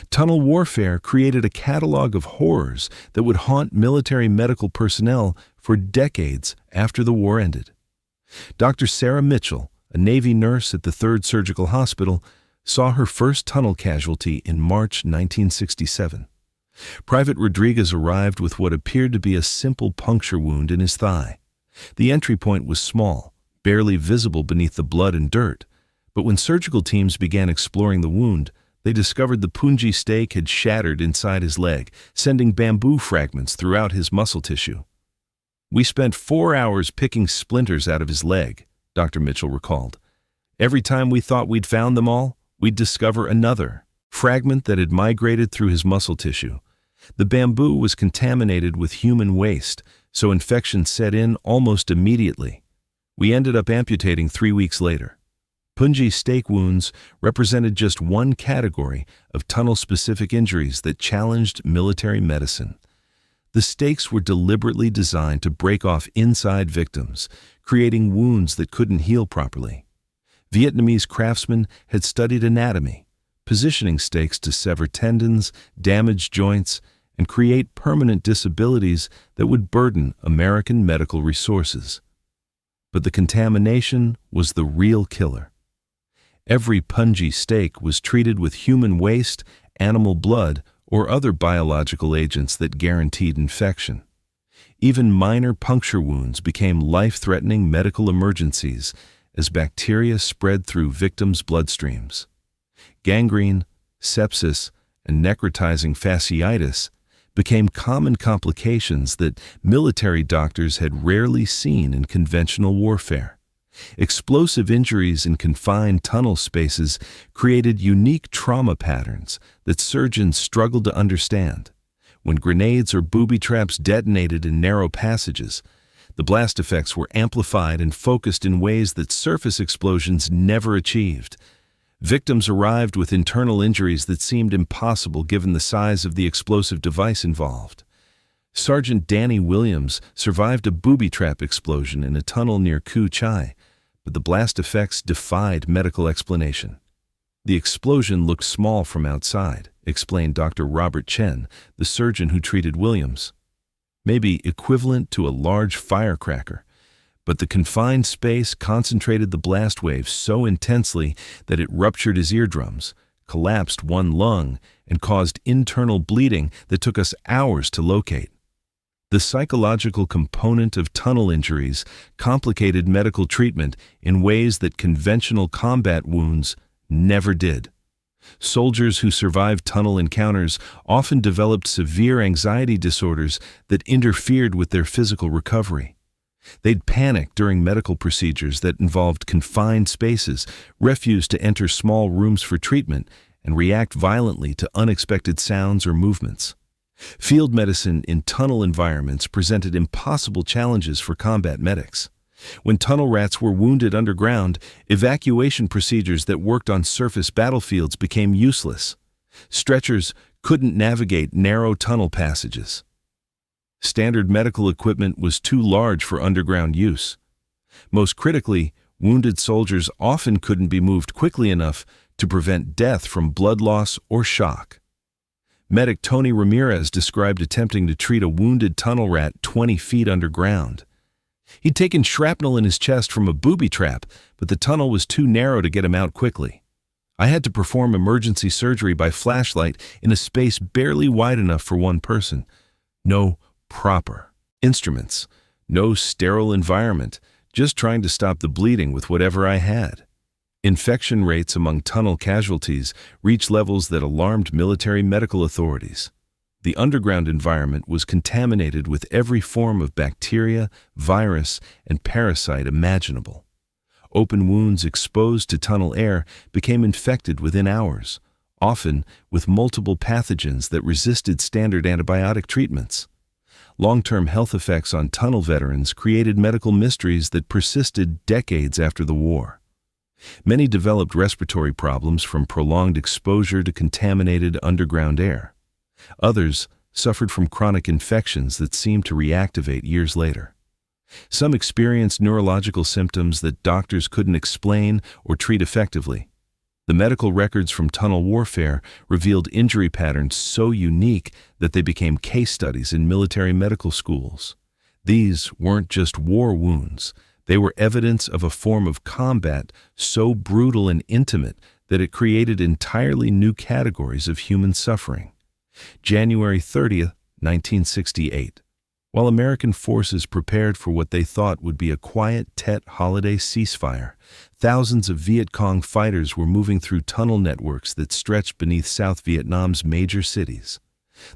Tunnel warfare created a catalog of horrors that would haunt military medical personnel for decades after the war ended. Dr. Sarah Mitchell, a Navy nurse at the 3rd Surgical Hospital, saw her first tunnel casualty in March 1967. Private Rodriguez arrived with what appeared to be a simple puncture wound in his thigh. The entry point was small, barely visible beneath the blood and dirt, but when surgical teams began exploring the wound, they discovered the punji stake had shattered inside his leg, sending bamboo fragments throughout his muscle tissue. "We spent 4 hours picking splinters out of his leg," Dr. Mitchell recalled. "Every time we thought we'd found them all, we'd discover another fragment that had migrated through his muscle tissue. The bamboo was contaminated with human waste, so infection set in almost immediately. We ended up amputating 3 weeks later." Punji stake wounds represented just one category of tunnel-specific injuries that challenged military medicine. The stakes were deliberately designed to break off inside victims, creating wounds that couldn't heal properly. Vietnamese craftsmen had studied anatomy, positioning stakes to sever tendons, damage joints, and create permanent disabilities that would burden American medical resources. But the contamination was the real killer. Every punji stake was treated with human waste, animal blood, or other biological agents that guaranteed infection. Even minor puncture wounds became life-threatening medical emergencies as bacteria spread through victims' bloodstreams. Gangrene, sepsis, and necrotizing fasciitis became common complications that military doctors had rarely seen in conventional warfare. Explosive injuries in confined tunnel spaces created unique trauma patterns that surgeons struggled to understand. When grenades or booby traps detonated in narrow passages, the blast effects were amplified and focused in ways that surface explosions never achieved. Victims arrived with internal injuries that seemed impossible given the size of the explosive device involved. Sergeant Danny Williams survived a booby trap explosion in a tunnel near Ku Chai, but the blast effects defied medical explanation. "The explosion looked small from outside," explained Dr. Robert Chen, the surgeon who treated Williams. "Maybe equivalent to a large firecracker, but the confined space concentrated the blast wave so intensely that it ruptured his eardrums, collapsed one lung, and caused internal bleeding that took us hours to locate." The psychological component of tunnel injuries complicated medical treatment in ways that conventional combat wounds never did. Soldiers who survived tunnel encounters often developed severe anxiety disorders that interfered with their physical recovery. They'd panic during medical procedures that involved confined spaces, refuse to enter small rooms for treatment, and react violently to unexpected sounds or movements. Field medicine in tunnel environments presented impossible challenges for combat medics. When tunnel rats were wounded underground, evacuation procedures that worked on surface battlefields became useless. Stretchers couldn't navigate narrow tunnel passages. Standard medical equipment was too large for underground use. Most critically, wounded soldiers often couldn't be moved quickly enough to prevent death from blood loss or shock. Medic Tony Ramirez described attempting to treat a wounded tunnel rat 20 feet underground. He'd taken shrapnel in his chest from a booby trap, but the tunnel was too narrow to get him out quickly. "I had to perform emergency surgery by flashlight in a space barely wide enough for one person. No proper instruments, no sterile environment, just trying to stop the bleeding with whatever I had." Infection rates among tunnel casualties reached levels that alarmed military medical authorities. The underground environment was contaminated with every form of bacteria, virus, and parasite imaginable. Open wounds exposed to tunnel air became infected within hours, often with multiple pathogens that resisted standard antibiotic treatments. Long-term health effects on tunnel veterans created medical mysteries that persisted decades after the war. Many developed respiratory problems from prolonged exposure to contaminated underground air. Others suffered from chronic infections that seemed to reactivate years later. Some experienced neurological symptoms that doctors couldn't explain or treat effectively. The medical records from tunnel warfare revealed injury patterns so unique that they became case studies in military medical schools. These weren't just war wounds. They were evidence of a form of combat so brutal and intimate that it created entirely new categories of human suffering. January 30th, 1968. While American forces prepared for what they thought would be a quiet Tet holiday ceasefire, thousands of Viet Cong fighters were moving through tunnel networks that stretched beneath South Vietnam's major cities.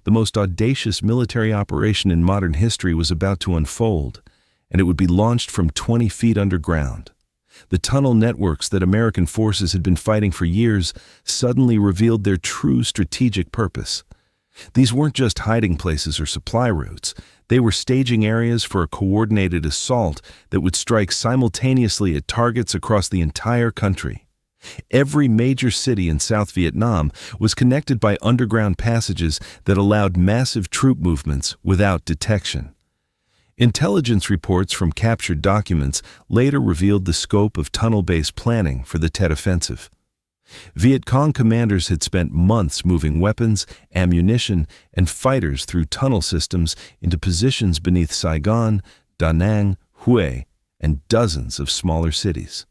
The most audacious military operation in modern history was about to unfold, and it would be launched from 20 feet underground. The tunnel networks that American forces had been fighting for years suddenly revealed their true strategic purpose. These weren't just hiding places or supply routes. They were staging areas for a coordinated assault that would strike simultaneously at targets across the entire country. Every major city in South Vietnam was connected by underground passages that allowed massive troop movements without detection. Intelligence reports from captured documents later revealed the scope of tunnel-based planning for the Tet Offensive. Viet Cong commanders had spent months moving weapons, ammunition, and fighters through tunnel systems into positions beneath Saigon, Da Nang, Hue, and dozens of smaller cities.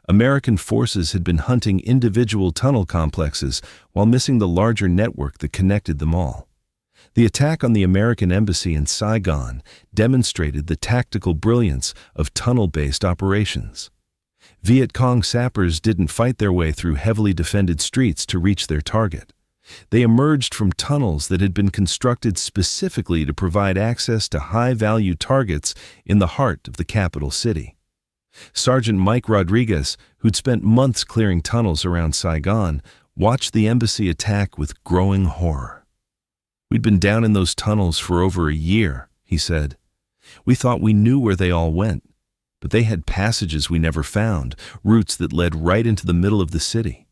American forces had been hunting individual tunnel complexes while missing the larger network that connected them all. The attack on the American embassy in Saigon demonstrated the tactical brilliance of tunnel-based operations. Viet Cong sappers didn't fight their way through heavily defended streets to reach their target. They emerged from tunnels that had been constructed specifically to provide access to high-value targets in the heart of the capital city. Sergeant Mike Rodriguez, who'd spent months clearing tunnels around Saigon, watched the embassy attack with growing horror. "We'd been down in those tunnels for over a year," he said. "We thought we knew where they all went, but they had passages we never found, routes that led right into the middle of the city.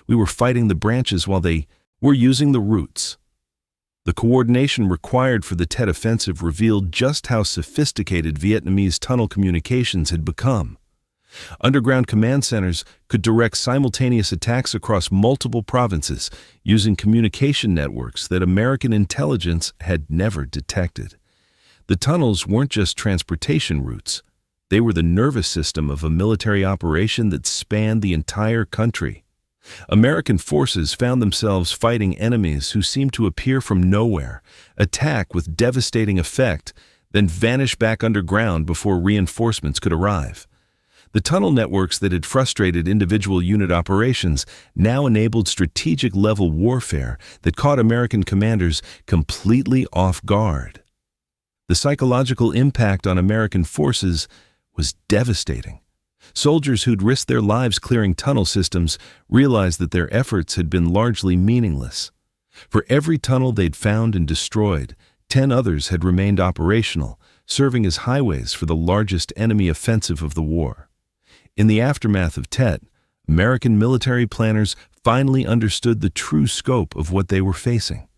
We were fighting the branches while they were using the roots." The coordination required for the Tet Offensive revealed just how sophisticated Vietnamese tunnel communications had become. Underground command centers could direct simultaneous attacks across multiple provinces using communication networks that American intelligence had never detected. The tunnels weren't just transportation routes. They were the nervous system of a military operation that spanned the entire country. American forces found themselves fighting enemies who seemed to appear from nowhere, attack with devastating effect, then vanish back underground before reinforcements could arrive. The tunnel networks that had frustrated individual unit operations now enabled strategic-level warfare that caught American commanders completely off guard. The psychological impact on American forces was devastating. Soldiers who'd risked their lives clearing tunnel systems realized that their efforts had been largely meaningless. For every tunnel they'd found and destroyed, 10 others had remained operational, serving as highways for the largest enemy offensive of the war. In the aftermath of Tet, American military planners finally understood the true scope of what they were facing.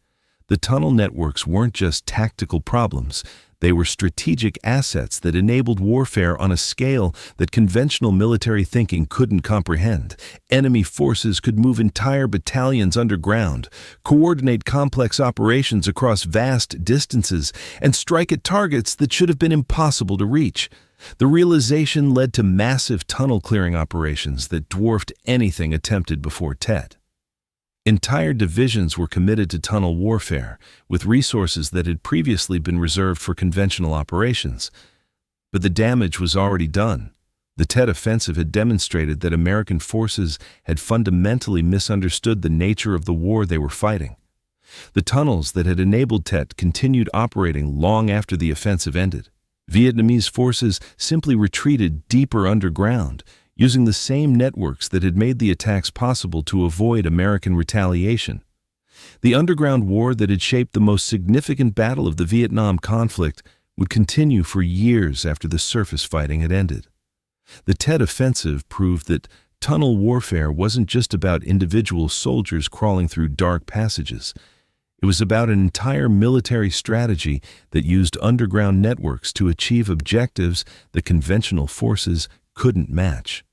The tunnel networks weren't just tactical problems. They were strategic assets that enabled warfare on a scale that conventional military thinking couldn't comprehend. Enemy forces could move entire battalions underground, coordinate complex operations across vast distances, and strike at targets that should have been impossible to reach. The realization led to massive tunnel clearing operations that dwarfed anything attempted before Tet. Entire divisions were committed to tunnel warfare, with resources that had previously been reserved for conventional operations. But the damage was already done. The Tet Offensive had demonstrated that American forces had fundamentally misunderstood the nature of the war they were fighting. The tunnels that had enabled Tet continued operating long after the offensive ended. Vietnamese forces simply retreated deeper underground, using the same networks that had made the attacks possible to avoid American retaliation. The underground war that had shaped the most significant battle of the Vietnam conflict would continue for years after the surface fighting had ended. The Tet Offensive proved that tunnel warfare wasn't just about individual soldiers crawling through dark passages. It was about an entire military strategy that used underground networks to achieve objectives that conventional forces couldn't match.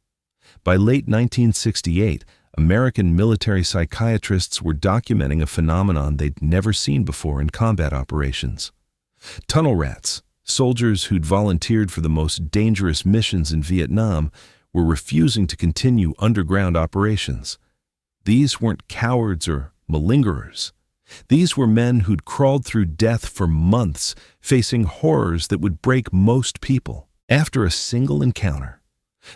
By late 1968, American military psychiatrists were documenting a phenomenon they'd never seen before in combat operations. Tunnel rats, soldiers who'd volunteered for the most dangerous missions in Vietnam, were refusing to continue underground operations. These weren't cowards or malingerers. These were men who'd crawled through death for months, facing horrors that would break most people. After a single encounter,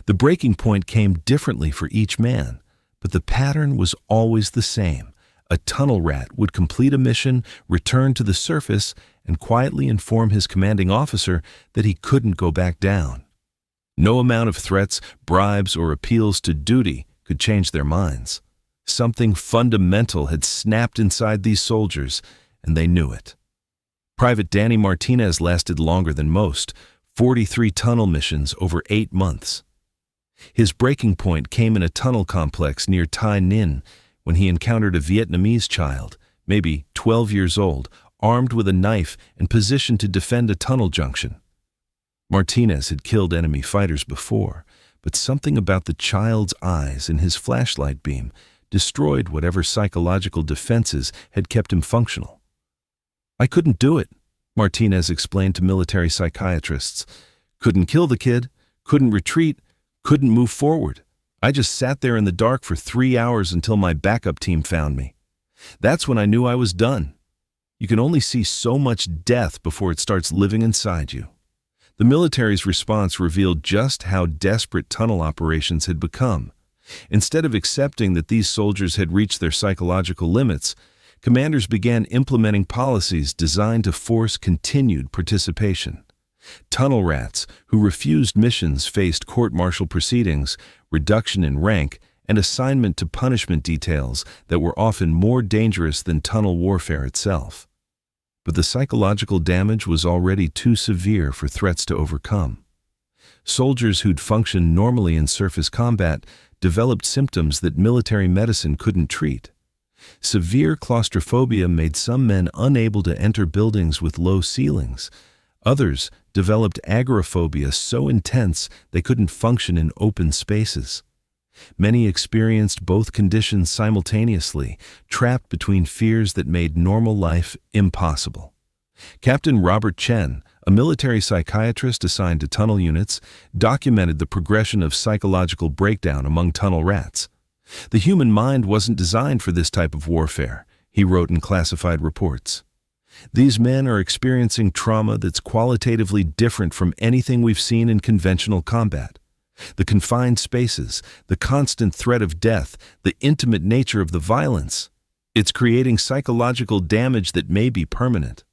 the breaking point came differently for each man, but the pattern was always the same. A tunnel rat would complete a mission, return to the surface, and quietly inform his commanding officer that he couldn't go back down. No amount of threats, bribes, or appeals to duty could change their minds. Something fundamental had snapped inside these soldiers, and they knew it. Private Danny Martinez lasted longer than most, 43 tunnel missions over 8 months. His breaking point came in a tunnel complex near Tay Ninh when he encountered a Vietnamese child, maybe 12 years old, armed with a knife and positioned to defend a tunnel junction. Martinez had killed enemy fighters before, but something about the child's eyes and his flashlight beam destroyed whatever psychological defenses had kept him functional. "I couldn't do it," Martinez explained to military psychiatrists. "Couldn't kill the kid, couldn't retreat, couldn't move forward. I just sat there in the dark for 3 hours until my backup team found me. That's when I knew I was done." You can only see so much death before it starts living inside you. The military's response revealed just how desperate tunnel operations had become. Instead of accepting that these soldiers had reached their psychological limits, commanders began implementing policies designed to force continued participation. Tunnel rats who refused missions faced court-martial proceedings, reduction in rank, and assignment to punishment details that were often more dangerous than tunnel warfare itself. But the psychological damage was already too severe for threats to overcome. Soldiers who'd functioned normally in surface combat developed symptoms that military medicine couldn't treat. Severe claustrophobia made some men unable to enter buildings with low ceilings. Others developed agoraphobia so intense they couldn't function in open spaces. Many experienced both conditions simultaneously, trapped between fears that made normal life impossible. Captain Robert Chen, a military psychiatrist assigned to tunnel units, documented the progression of psychological breakdown among tunnel rats. "The human mind wasn't designed for this type of warfare," he wrote in classified reports. "These men are experiencing trauma that's qualitatively different from anything we've seen in conventional combat. The confined spaces, the constant threat of death, the intimate nature of the violence. It's creating psychological damage that may be permanent."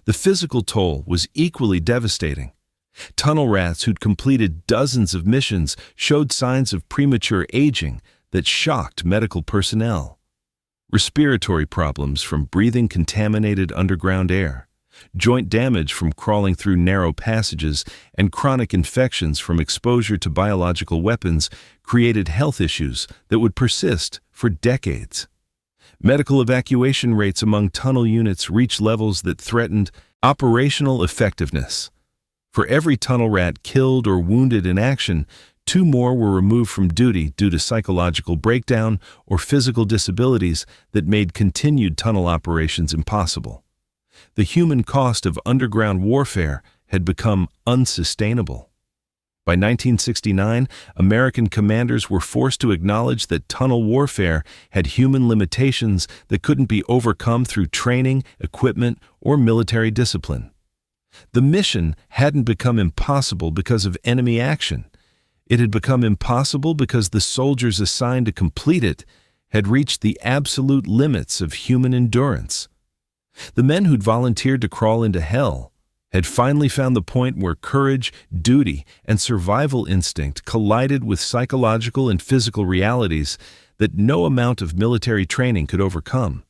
The physical toll was equally devastating. Tunnel rats who'd completed dozens of missions showed signs of premature aging that shocked medical personnel. Respiratory problems from breathing contaminated underground air, joint damage from crawling through narrow passages, and chronic infections from exposure to biological weapons created health issues that would persist for decades. Medical evacuation rates among tunnel units reached levels that threatened operational effectiveness. For every tunnel rat killed or wounded in action, 2 more were removed from duty due to psychological breakdown or physical disabilities that made continued tunnel operations impossible. The human cost of underground warfare had become unsustainable. By 1969, American commanders were forced to acknowledge that tunnel warfare had human limitations that couldn't be overcome through training, equipment, or military discipline. The mission hadn't become impossible because of enemy action. It had become impossible because the soldiers assigned to complete it had reached the absolute limits of human endurance. The men who'd volunteered to crawl into hell had finally found the point where courage, duty, and survival instinct collided with psychological and physical realities that no amount of military training could overcome.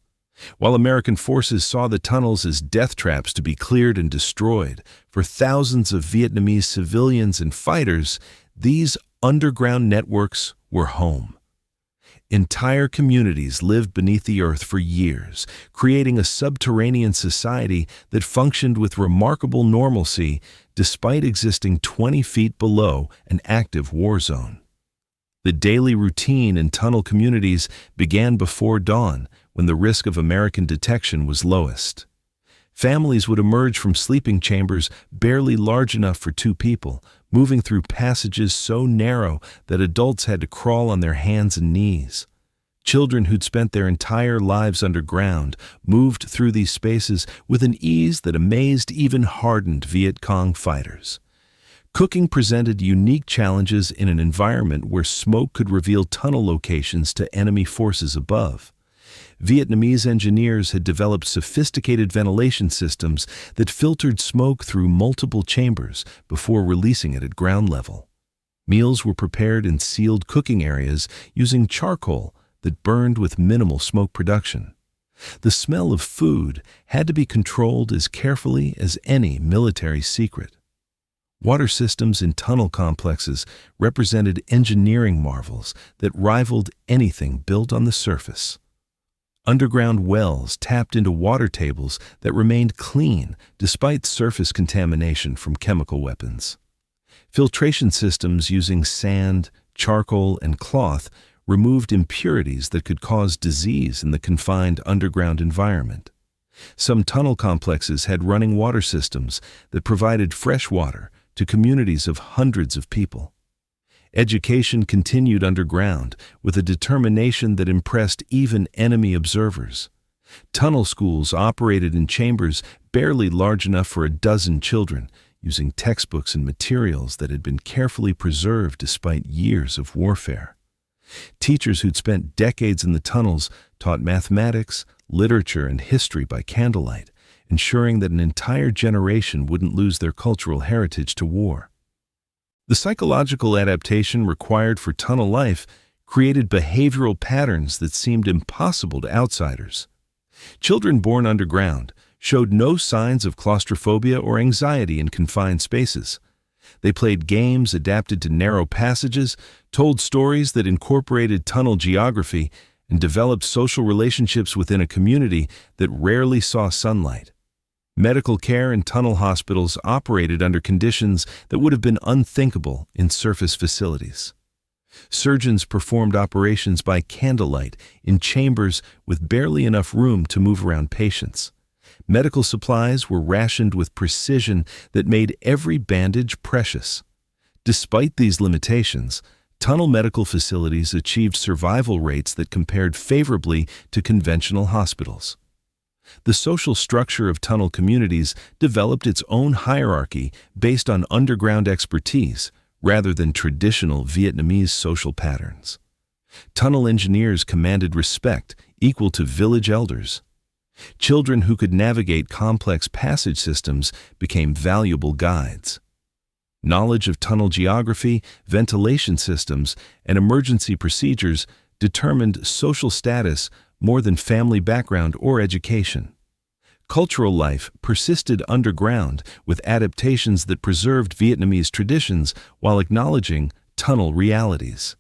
While American forces saw the tunnels as death traps to be cleared and destroyed for thousands of Vietnamese civilians and fighters, these underground networks were home. Entire communities lived beneath the earth for years, creating a subterranean society that functioned with remarkable normalcy despite existing 20 feet below an active war zone. The daily routine in tunnel communities began before dawn, when the risk of American detection was lowest. Families would emerge from sleeping chambers barely large enough for 2 people, moving through passages so narrow that adults had to crawl on their hands and knees. Children who'd spent their entire lives underground moved through these spaces with an ease that amazed even hardened Viet Cong fighters. Cooking presented unique challenges in an environment where smoke could reveal tunnel locations to enemy forces above. Vietnamese engineers had developed sophisticated ventilation systems that filtered smoke through multiple chambers before releasing it at ground level. Meals were prepared in sealed cooking areas using charcoal that burned with minimal smoke production. The smell of food had to be controlled as carefully as any military secret. Water systems in tunnel complexes represented engineering marvels that rivaled anything built on the surface. Underground wells tapped into water tables that remained clean despite surface contamination from chemical weapons. Filtration systems using sand, charcoal, and cloth removed impurities that could cause disease in the confined underground environment. Some tunnel complexes had running water systems that provided fresh water to communities of hundreds of people. Education continued underground with a determination that impressed even enemy observers. Tunnel schools operated in chambers barely large enough for a dozen children, using textbooks and materials that had been carefully preserved despite years of warfare. Teachers who'd spent decades in the tunnels taught mathematics, literature, and history by candlelight, ensuring that an entire generation wouldn't lose their cultural heritage to war. The psychological adaptation required for tunnel life created behavioral patterns that seemed impossible to outsiders. Children born underground showed no signs of claustrophobia or anxiety in confined spaces. They played games adapted to narrow passages, told stories that incorporated tunnel geography, and developed social relationships within a community that rarely saw sunlight. Medical care in tunnel hospitals operated under conditions that would have been unthinkable in surface facilities. Surgeons performed operations by candlelight in chambers with barely enough room to move around patients. Medical supplies were rationed with precision that made every bandage precious. Despite these limitations, tunnel medical facilities achieved survival rates that compared favorably to conventional hospitals. The social structure of tunnel communities developed its own hierarchy based on underground expertise rather than traditional Vietnamese social patterns. Tunnel engineers commanded respect equal to village elders. Children who could navigate complex passage systems became valuable guides. Knowledge of tunnel geography, ventilation systems, and emergency procedures determined social status more than family background or education. Cultural life persisted underground with adaptations that preserved Vietnamese traditions while acknowledging tunnel realities.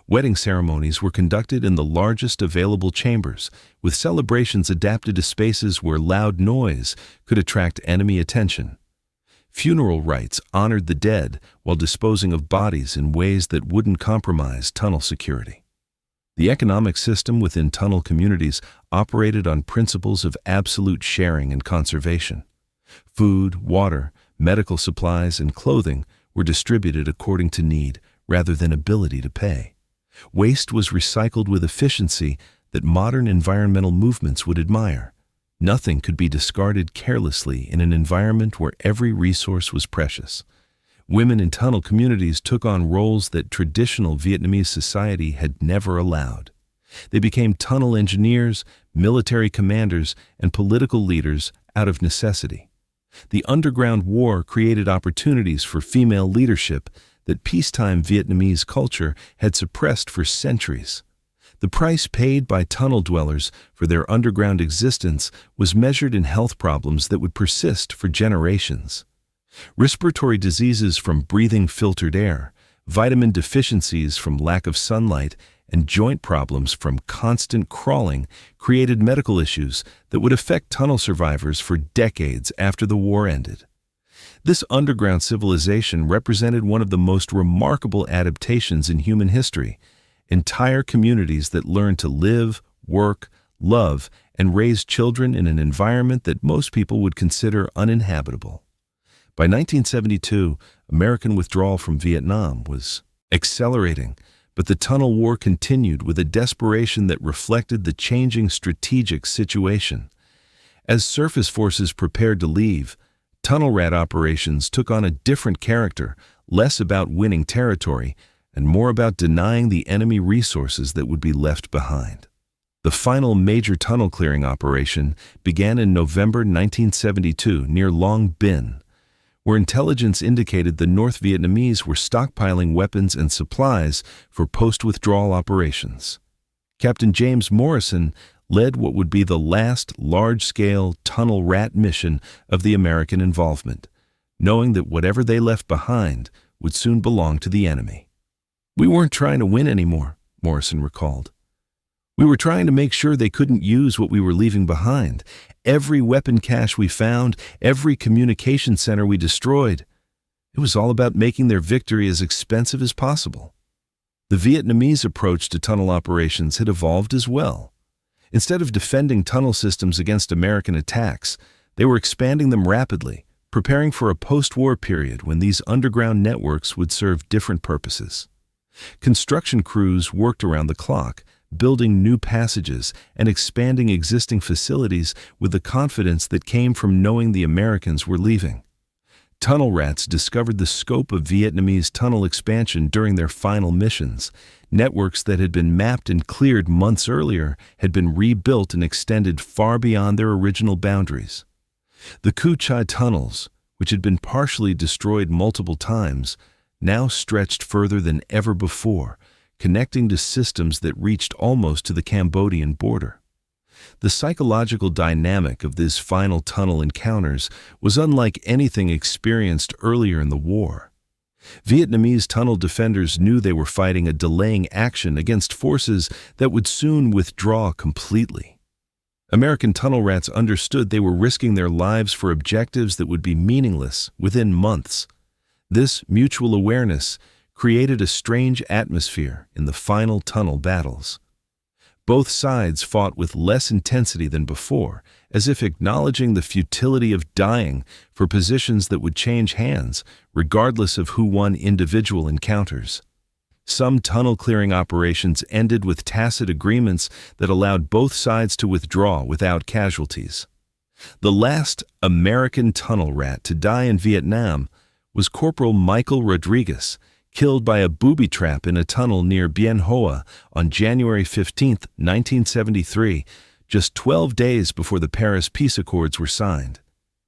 Wedding ceremonies were conducted in the largest available chambers, with celebrations adapted to spaces where loud noise could attract enemy attention. Funeral rites honored the dead while disposing of bodies in ways that wouldn't compromise tunnel security. The economic system within tunnel communities operated on principles of absolute sharing and conservation. Food, water, medical supplies, and clothing were distributed according to need rather than ability to pay. Waste was recycled with efficiency that modern environmental movements would admire. Nothing could be discarded carelessly in an environment where every resource was precious. Women in tunnel communities took on roles that traditional Vietnamese society had never allowed. They became tunnel engineers, military commanders, and political leaders out of necessity. The underground war created opportunities for female leadership that peacetime Vietnamese culture had suppressed for centuries. The price paid by tunnel dwellers for their underground existence was measured in health problems that would persist for generations. Respiratory diseases from breathing filtered air, vitamin deficiencies from lack of sunlight, and joint problems from constant crawling created medical issues that would affect tunnel survivors for decades after the war ended. This underground civilization represented one of the most remarkable adaptations in human history. Entire communities that learned to live, work, love, and raise children in an environment that most people would consider uninhabitable. By 1972, American withdrawal from Vietnam was accelerating, but the tunnel war continued with a desperation that reflected the changing strategic situation. As surface forces prepared to leave, tunnel rat operations took on a different character, less about winning territory and more about denying the enemy resources that would be left behind. The final major tunnel clearing operation began in November 1972 near Long Binh, where intelligence indicated the North Vietnamese were stockpiling weapons and supplies for post-withdrawal operations. Captain James Morrison led what would be the last large-scale tunnel rat mission of the American involvement, knowing that whatever they left behind would soon belong to the enemy. "We weren't trying to win anymore," Morrison recalled. "We were trying to make sure they couldn't use what we were leaving behind. Every weapon cache we found, every communication center we destroyed, it was all about making their victory as expensive as possible." The Vietnamese approach to tunnel operations had evolved as well. Instead of defending tunnel systems against American attacks, they were expanding them rapidly, preparing for a post-war period when these underground networks would serve different purposes. Construction crews worked around the clock, building new passages and expanding existing facilities with the confidence that came from knowing the Americans were leaving. Tunnel rats discovered the scope of Vietnamese tunnel expansion during their final missions. Networks that had been mapped and cleared months earlier had been rebuilt and extended far beyond their original boundaries. The Cu Chi tunnels, which had been partially destroyed multiple times, now stretched further than ever before, connecting to systems that reached almost to the Cambodian border. The psychological dynamic of these final tunnel encounters was unlike anything experienced earlier in the war. Vietnamese tunnel defenders knew they were fighting a delaying action against forces that would soon withdraw completely. American tunnel rats understood they were risking their lives for objectives that would be meaningless within months. This mutual awareness created a strange atmosphere in the final tunnel battles. Both sides fought with less intensity than before, as if acknowledging the futility of dying for positions that would change hands, regardless of who won individual encounters. Some tunnel-clearing operations ended with tacit agreements that allowed both sides to withdraw without casualties. The last American tunnel rat to die in Vietnam was Corporal Michael Rodriguez, killed by a booby trap in a tunnel near Bien Hoa on January 15, 1973, just 12 days before the Paris Peace Accords were signed.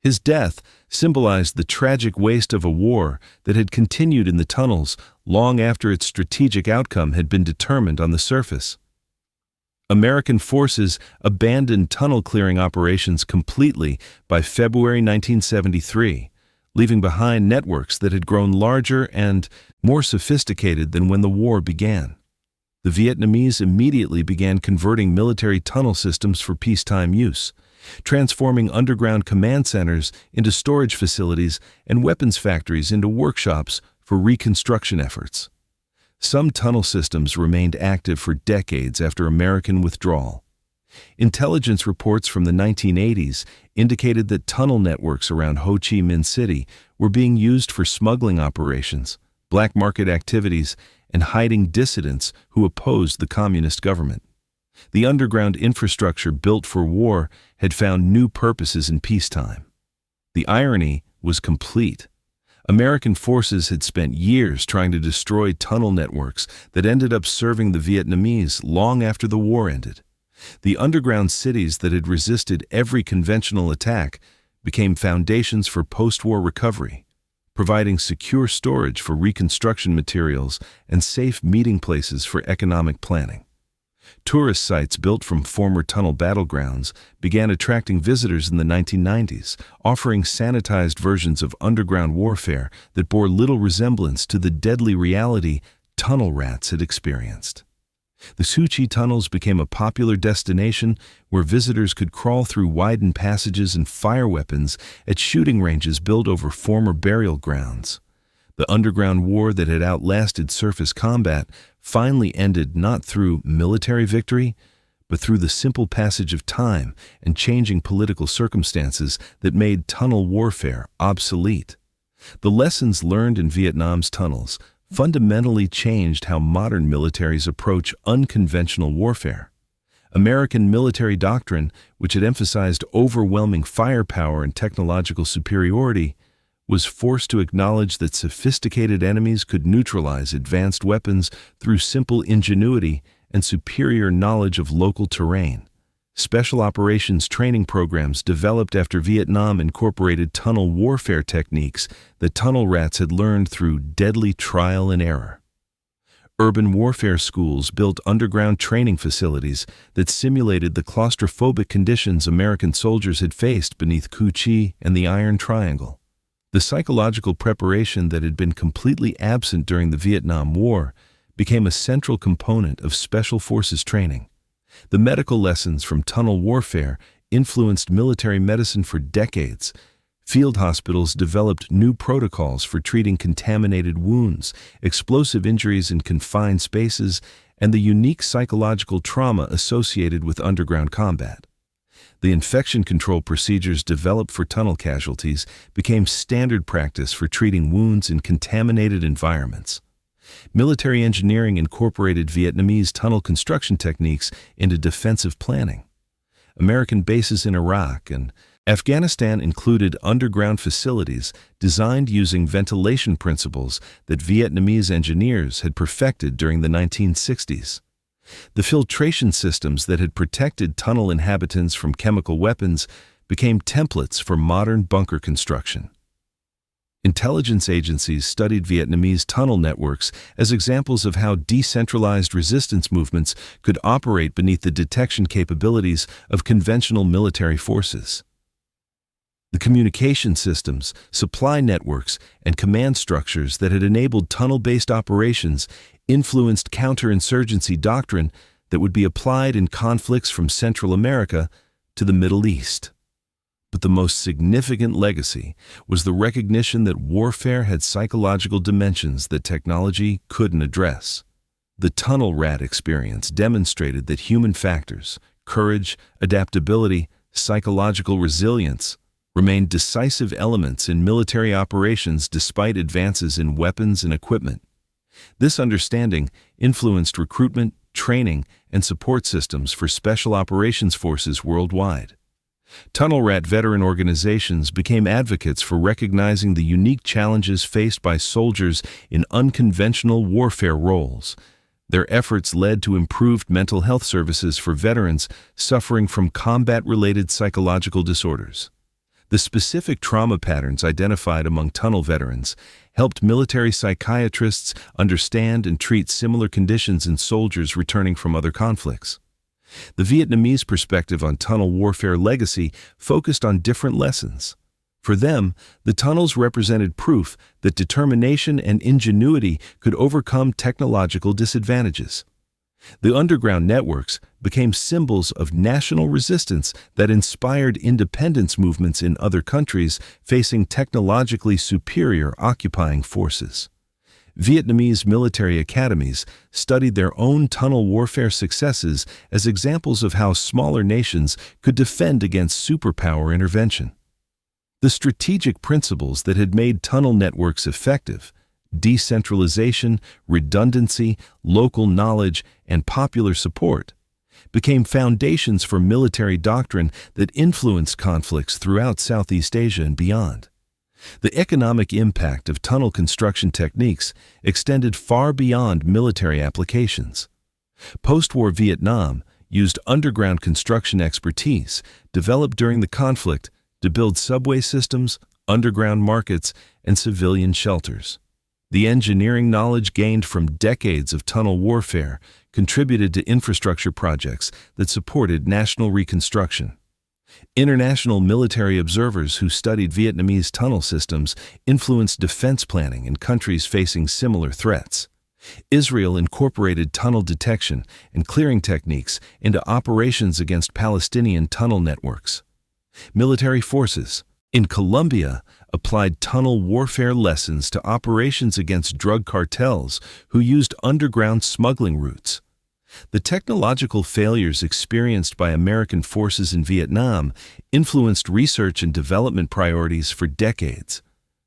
His death symbolized the tragic waste of a war that had continued in the tunnels long after its strategic outcome had been determined on the surface. American forces abandoned tunnel-clearing operations completely by February 1973, leaving behind networks that had grown larger and more sophisticated than when the war began. The Vietnamese immediately began converting military tunnel systems for peacetime use, transforming underground command centers into storage facilities and weapons factories into workshops for reconstruction efforts. Some tunnel systems remained active for decades after American withdrawal. Intelligence reports from the 1980s indicated that tunnel networks around Ho Chi Minh City were being used for smuggling operations, black market activities, and hiding dissidents who opposed the communist government. The underground infrastructure built for war had found new purposes in peacetime. The irony was complete. American forces had spent years trying to destroy tunnel networks that ended up serving the Vietnamese long after the war ended. The underground cities that had resisted every conventional attack became foundations for post-war recovery, providing secure storage for reconstruction materials and safe meeting places for economic planning. Tourist sites built from former tunnel battlegrounds began attracting visitors in the 1990s, offering sanitized versions of underground warfare that bore little resemblance to the deadly reality tunnel rats had experienced. The Suchi tunnels became a popular destination where visitors could crawl through widened passages and fire weapons at shooting ranges built over former burial grounds. The underground war that had outlasted surface combat finally ended not through military victory, but through the simple passage of time and changing political circumstances that made tunnel warfare obsolete. The lessons learned in Vietnam's tunnels fundamentally changed how modern militaries approach unconventional warfare. American military doctrine, which had emphasized overwhelming firepower and technological superiority, was forced to acknowledge that sophisticated enemies could neutralize advanced weapons through simple ingenuity and superior knowledge of local terrain. Special operations training programs developed after Vietnam incorporated tunnel warfare techniques that tunnel rats had learned through deadly trial and error. Urban warfare schools built underground training facilities that simulated the claustrophobic conditions American soldiers had faced beneath Cu Chi and the Iron Triangle. The psychological preparation that had been completely absent during the Vietnam War became a central component of Special Forces training. The medical lessons from tunnel warfare influenced military medicine for decades. Field hospitals developed new protocols for treating contaminated wounds, explosive injuries in confined spaces, and the unique psychological trauma associated with underground combat. The infection control procedures developed for tunnel casualties became standard practice for treating wounds in contaminated environments. Military engineering incorporated Vietnamese tunnel construction techniques into defensive planning. American bases in Iraq and Afghanistan included underground facilities designed using ventilation principles that Vietnamese engineers had perfected during the 1960s. The filtration systems that had protected tunnel inhabitants from chemical weapons became templates for modern bunker construction. Intelligence agencies studied Vietnamese tunnel networks as examples of how decentralized resistance movements could operate beneath the detection capabilities of conventional military forces. The communication systems, supply networks, and command structures that had enabled tunnel-based operations influenced counterinsurgency doctrine that would be applied in conflicts from Central America to the Middle East. But the most significant legacy was the recognition that warfare had psychological dimensions that technology couldn't address. The tunnel rat experience demonstrated that human factors, courage, adaptability, psychological resilience, remained decisive elements in military operations despite advances in weapons and equipment. This understanding influenced recruitment, training, and support systems for special operations forces worldwide. Tunnel rat veteran organizations became advocates for recognizing the unique challenges faced by soldiers in unconventional warfare roles. Their efforts led to improved mental health services for veterans suffering from combat-related psychological disorders. The specific trauma patterns identified among tunnel veterans helped military psychiatrists understand and treat similar conditions in soldiers returning from other conflicts. The Vietnamese perspective on tunnel warfare legacy focused on different lessons. For them, the tunnels represented proof that determination and ingenuity could overcome technological disadvantages. The underground networks became symbols of national resistance that inspired independence movements in other countries facing technologically superior occupying forces. Vietnamese military academies studied their own tunnel warfare successes as examples of how smaller nations could defend against superpower intervention. The strategic principles that had made tunnel networks effective, decentralization, redundancy, local knowledge, and popular support, became foundations for military doctrine that influenced conflicts throughout Southeast Asia and beyond. The economic impact of tunnel construction techniques extended far beyond military applications. Post-war Vietnam used underground construction expertise developed during the conflict to build subway systems, underground markets, and civilian shelters. The engineering knowledge gained from decades of tunnel warfare contributed to infrastructure projects that supported national reconstruction. International military observers who studied Vietnamese tunnel systems influenced defense planning in countries facing similar threats. Israel incorporated tunnel detection and clearing techniques into operations against Palestinian tunnel networks. Military forces in Colombia applied tunnel warfare lessons to operations against drug cartels who used underground smuggling routes. The technological failures experienced by American forces in Vietnam influenced research and development priorities for decades.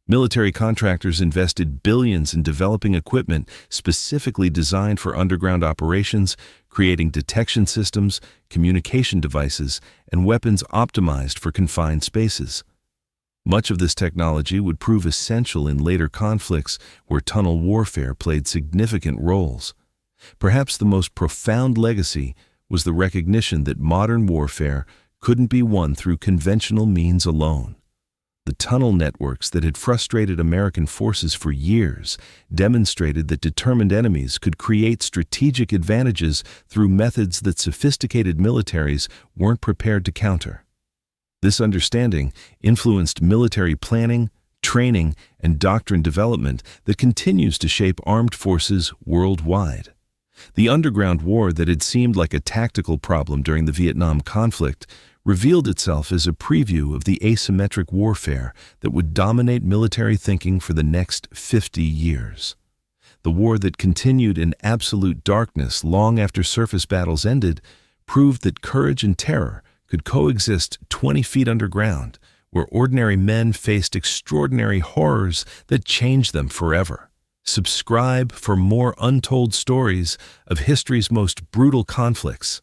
Military contractors invested billions in developing equipment specifically designed for underground operations, creating detection systems, communication devices, and weapons optimized for confined spaces. Much of this technology would prove essential in later conflicts where tunnel warfare played significant roles. Perhaps the most profound legacy was the recognition that modern warfare couldn't be won through conventional means alone. The tunnel networks that had frustrated American forces for years demonstrated that determined enemies could create strategic advantages through methods that sophisticated militaries weren't prepared to counter. This understanding influenced military planning, training, and doctrine development that continues to shape armed forces worldwide. The underground war that had seemed like a tactical problem during the Vietnam conflict revealed itself as a preview of the asymmetric warfare that would dominate military thinking for the next 50 years. The war that continued in absolute darkness long after surface battles ended proved that courage and terror could coexist 20 feet underground, where ordinary men faced extraordinary horrors that changed them forever. Subscribe for more untold stories of history's most brutal conflicts.